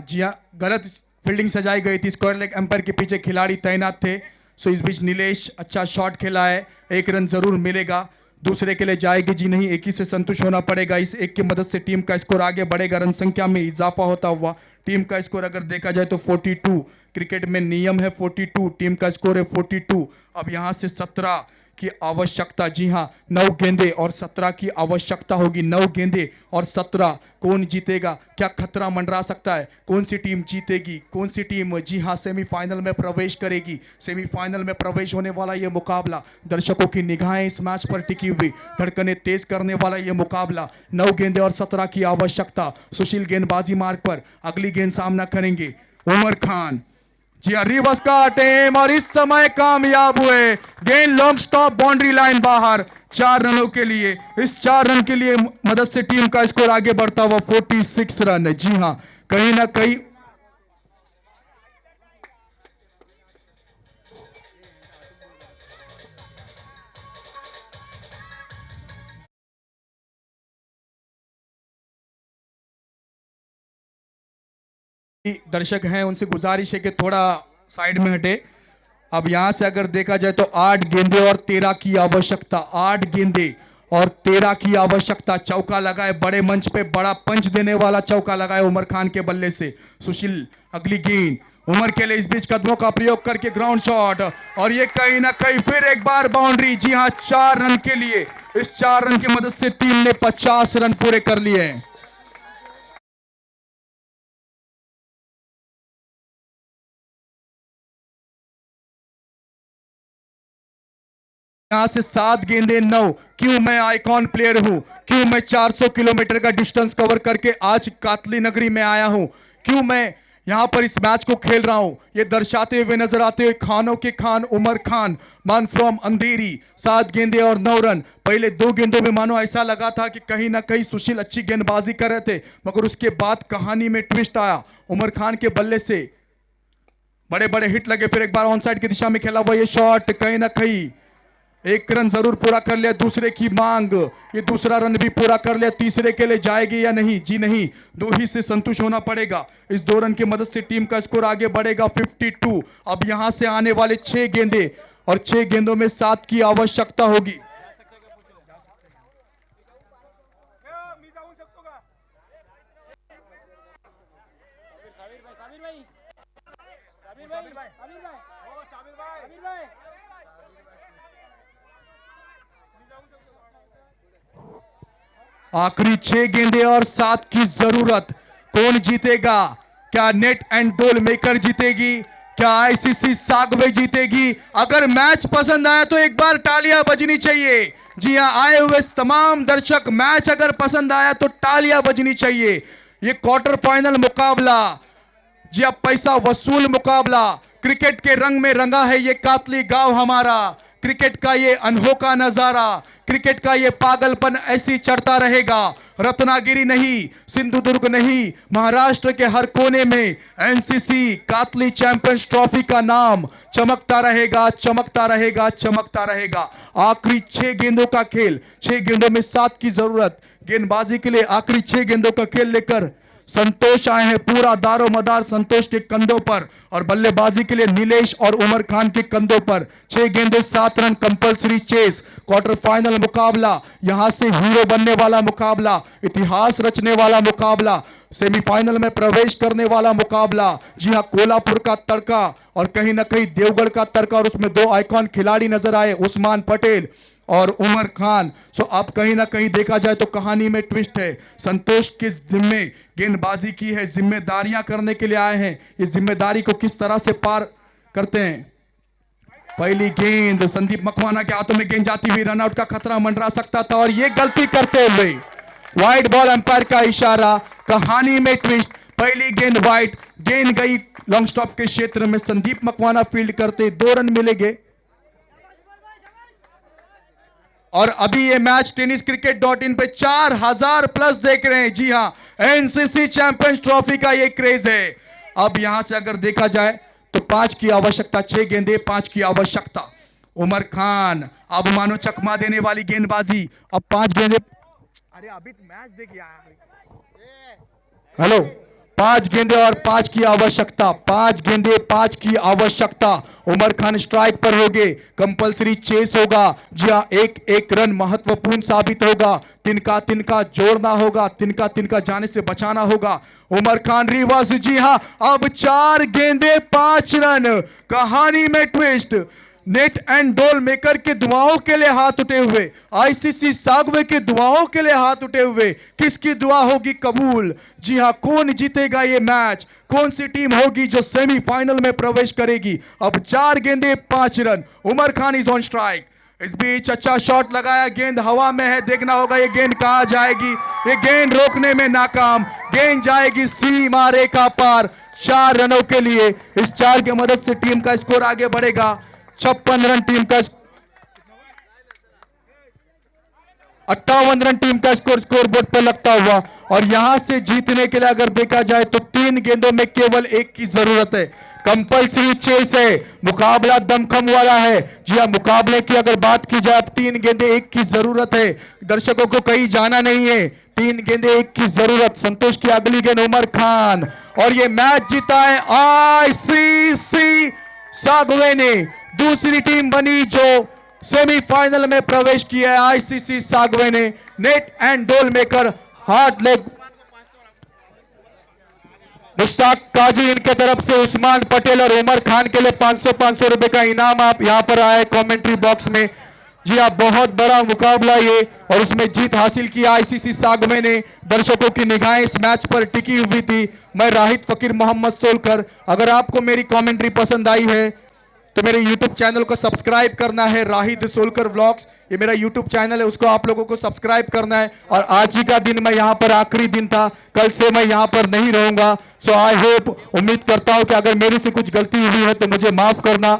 जी हाँ, गलत फील्डिंग सजाई गई थी। स्क्वायर लेग एम्पायर के पीछे खिलाड़ी तैनात थे। सो इस बीच नीलेश अच्छा शॉट खेला है, 1 रन जरूर मिलेगा। दूसरे के लिए जाएगी जी नहीं, एक ही से संतुष्ट होना पड़ेगा। इस एक की मदद से टीम का स्कोर आगे बढ़ेगा। रन संख्या में इजाफा होता हुआ टीम का स्कोर अगर देखा जाए तो 42। क्रिकेट में नियम है 42, टीम का स्कोर है 42। अब यहां से 17 की आवश्यकता। जी हां, 9 गेंदे और 17 की आवश्यकता होगी। 9 गेंदे और 17। कौन जीतेगा? क्या खतरा मंडरा सकता है? कौन सी टीम जीतेगी? कौन सी टीम जी हां सेमीफाइनल में प्रवेश करेगी? सेमीफाइनल में प्रवेश होने वाला यह मुकाबला, दर्शकों की निगाहें इस मैच पर टिकी हुई, धड़कने तेज करने वाला यह मुकाबला। 9 गेंदे और 17 की आवश्यकता। सुशील गेंदबाजी मार्ग पर अगली गेंद सामना करेंगे उमर खान। जी हाँ, रिवर्स का टेम और इस समय कामयाब हुए। गेंद लॉन्ग स्टॉप, बाउंड्री लाइन बाहर। 4 रनों के लिए, इस 4 रन के लिए मदद से टीम का स्कोर आगे बढ़ता हुआ 46 रन। जी हाँ, कहीं ना कहीं दर्शक हैं, उनसे गुजारिश है कि थोड़ा साइड में हटे। अब यहां से अगर देखा जाए तो 8 गेंदे और 13 की आवश्यकता। 8 गेंदे और 13 की आवश्यकता। चौका लगाए, बड़े मंच पे बड़ा पंच देने वाला चौका लगाए उमर खान के बल्ले से। सुशील अगली गेंद, उमर के लिए इस बीच कदमों का प्रयोग करके ग्राउंड शॉट, और ये कहीं ना कहीं फिर एक बार बाउंड्री। जी हां, 4 रन के लिए, इस 4 रन की मदद से टीम ने 50 रन पूरे कर लिए हैं। यहां से 7 गेंदे 9। क्यों मैं आइकॉन प्लेयर हूं, क्यों मैं 400 किलोमीटर का डिस्टेंस कवर करके आज कातली नगरी में आया हूं, क्यों मैं यहां पर इस मैच को खेल रहा हूं, ये दर्शाते हुए नजर आते हुए खानों के खान उमर खान, मान फ्रॉम अंधेरी। 7 गेंदे और 9 रन। पहले 2 गेंदों में मानो ऐसा लगा था कि कहीं ना कहीं सुशील अच्छी गेंदबाजी कर रहे थे, मगर उसके बाद कहानी में ट्विस्ट आया। उमर खान के बल्ले से बड़े बड़े हिट लगे, फिर एक बार ऑन साइड की दिशा में खेला हुआ ये शॉट, कहीं ना कहीं 1 रन जरूर पूरा कर लिया। दूसरे की मांग, ये दूसरा रन भी पूरा कर लिया। तीसरे के लिए जाएगी या नहीं? जी नहीं, 2 ही से संतुष्ट होना पड़ेगा। इस 2 रन की मदद से टीम का स्कोर आगे बढ़ेगा 52। अब यहां से आने वाले 6 गेंदे, और 6 गेंदों में 7 की आवश्यकता होगी। आखिरी 6 गेंदे और 7 की जरूरत। कौन जीतेगा? क्या नेट एंड डोल मेकर जीतेगी? क्या आईसीसी सागवे जीतेगी? अगर मैच पसंद आया तो एक बार तालियां बजनी चाहिए। जी हां, आए हुए तमाम दर्शक, मैच अगर पसंद आया तो तालियां बजनी चाहिए। ये क्वार्टर फाइनल मुकाबला, जी अब पैसा वसूल मुकाबला, क्रिकेट के रंग में रंगा है ये कातली गांव हमारा। क्रिकेट का ये अनोखा नजारा, क्रिकेट का ये पागलपन ऐसी चढ़ता रहेगा। रत्नागिरी नहीं, सिंधुदुर्ग नहीं, महाराष्ट्र के हर कोने में एनसीसी कातली चैंपियंस ट्रॉफी का नाम चमकता रहेगा, चमकता रहेगा, चमकता रहेगा। आखिरी 6 गेंदों का खेल, 6 गेंदों में 7 की जरूरत। गेंदबाजी के लिए आखिरी 6 गेंदों का खेल लेकर संतोष आए हैं। पूरा दारो मदार संतोष के कंधों पर, और बल्लेबाजी के लिए नीलेश और उमर खान के कंधों पर। 6 गेंदे 7 run, compulsory chess. Quarter final मुकाबला, यहां से हीरो बनने वाला मुकाबला, इतिहास रचने वाला मुकाबला, सेमीफाइनल में प्रवेश करने वाला मुकाबला। जी हां, कोल्हापुर का तड़का और कहीं ना कहीं देवगढ़ का तड़का, और उसमें 2 आइकॉन खिलाड़ी नजर आए, उस्मान पटेल और उमर खान। सो अब कहीं ना कहीं देखा जाए तो कहानी में ट्विस्ट है। संतोष के जिम्मे गेंदबाजी की है, जिम्मेदारियां करने के लिए आए हैं। ये जिम्मेदारी को किस तरह से पार करते हैं। पहली गेंद संदीप मकवाना के हाथों में गेंद जाती हुई रनआउट का खतरा मंडरा सकता था, और ये गलती करते हुए वाइड बॉल अंपायर का इशारा, कहानी में ट्विस्ट। पहली गेंद वाइड, गेंद गई लॉन्ग स्टॉप के क्षेत्र में, संदीप मकवाना फील्ड करते 2 रन मिलेंगे। और अभी ये मैच tenniscricket.in पे 4000 प्लस देख रहे हैं। जी हां, एनसीसी चैंपियंस ट्रॉफी का ये क्रेज है। अब यहां से अगर देखा जाए तो 5 की आवश्यकता, 6 गेंदे 5 की आवश्यकता। उमर खान अब मानो चकमा देने वाली गेंदबाजी। अब 5 गेंदे, अरे अभी तो मैच देखिए, हेलो, 5 गेंदे और 5 की आवश्यकता, 5 गेंदे 5 की आवश्यकता। उमर खान स्ट्राइक पर होंगे, कंपल्सरी चेस होगा। जी हां, एक रन महत्वपूर्ण साबित होगा। तिनका तिनका जोड़ना होगा, तिनका तिनका जाने से बचाना होगा। उमर खान रिवर्स। जी हां, अब 4 गेंदे 5 रन, कहानी में ट्विस्ट। नेट एंड डोल मेकर के दुआओं के लिए हाथ उठे हुए, आईसीसी सागवे के दुआओं के लिए हाथ उठे हुए, किसकी दुआ होगी कबूल? जी हां, कौन जीतेगा ये मैच? कौन सी टीम होगी जो सेमीफाइनल में प्रवेश करेगी? अब 4 गेंदे 5 run. Umar Khan is on strike. इस बीच अच्छा शॉट लगाया, गेंद हवा में है, देखना होगा ये गेंद कहां जाएगी। ये गेंद रोकने में नाकाम, गेंद जाएगी सीमा रेखा पार। 4 रनों के लिए, इस 4 की मदद से टीम का स्कोर आगे बढ़ेगा 56 रन। टीम का 58 रन टीम का स्कोर बोर्ड पर लगता हुआ। और यहां से जीतने के लिए अगर देखा जाए तो 3 गेंदों में केवल 1 की जरूरत है। कंपल्सरी चेस है, मुकाबला दमखम वाला है। जी हां, मुकाबले की अगर बात की जाए, 3 गेंदे 1 की जरूरत है। दर्शकों को कहीं जाना नहीं है, 3 गेंदे 1 की जरूरत। संतोष की अगली गेंद उमर खान, और ये मैच जीता है आईसीसी सागवे ने। दूसरी टीम बनी जो सेमीफाइनल में प्रवेश किया है, आईसीसी सागवे ने। नेट एंड डोल मेकर, हार्ड लेग, मुश्ताक काजी इनके तरफ से उस्मान पटेल और उमर खान के लिए 500 रुपए का इनाम आप यहां पर आए कमेंट्री बॉक्स में। जी हाँ, बहुत बड़ा मुकाबला ये, और उसमें जीत हासिल की आईसीसी सागमे ने। दर्शकों की निगाहें इस मैच पर टिकी हुई थी। मैं राहित फकीर मोहम्मद सोलकर। अगर आपको मेरी कमेंट्री पसंद आई है तो मेरे YouTube चैनल को सब्सक्राइब करना है, राहित सोलकर व्लॉग्स, ये मेरा YouTube चैनल है, उसको आप लोगों को सब्सक्राइब करना है। और आज ही का दिन मैं यहाँ पर आखिरी दिन था, कल से मैं यहाँ पर नहीं रहूंगा। सो आई होप, उम्मीद करता हूँ कि अगर मेरे से कुछ गलती हुई है तो मुझे माफ करना।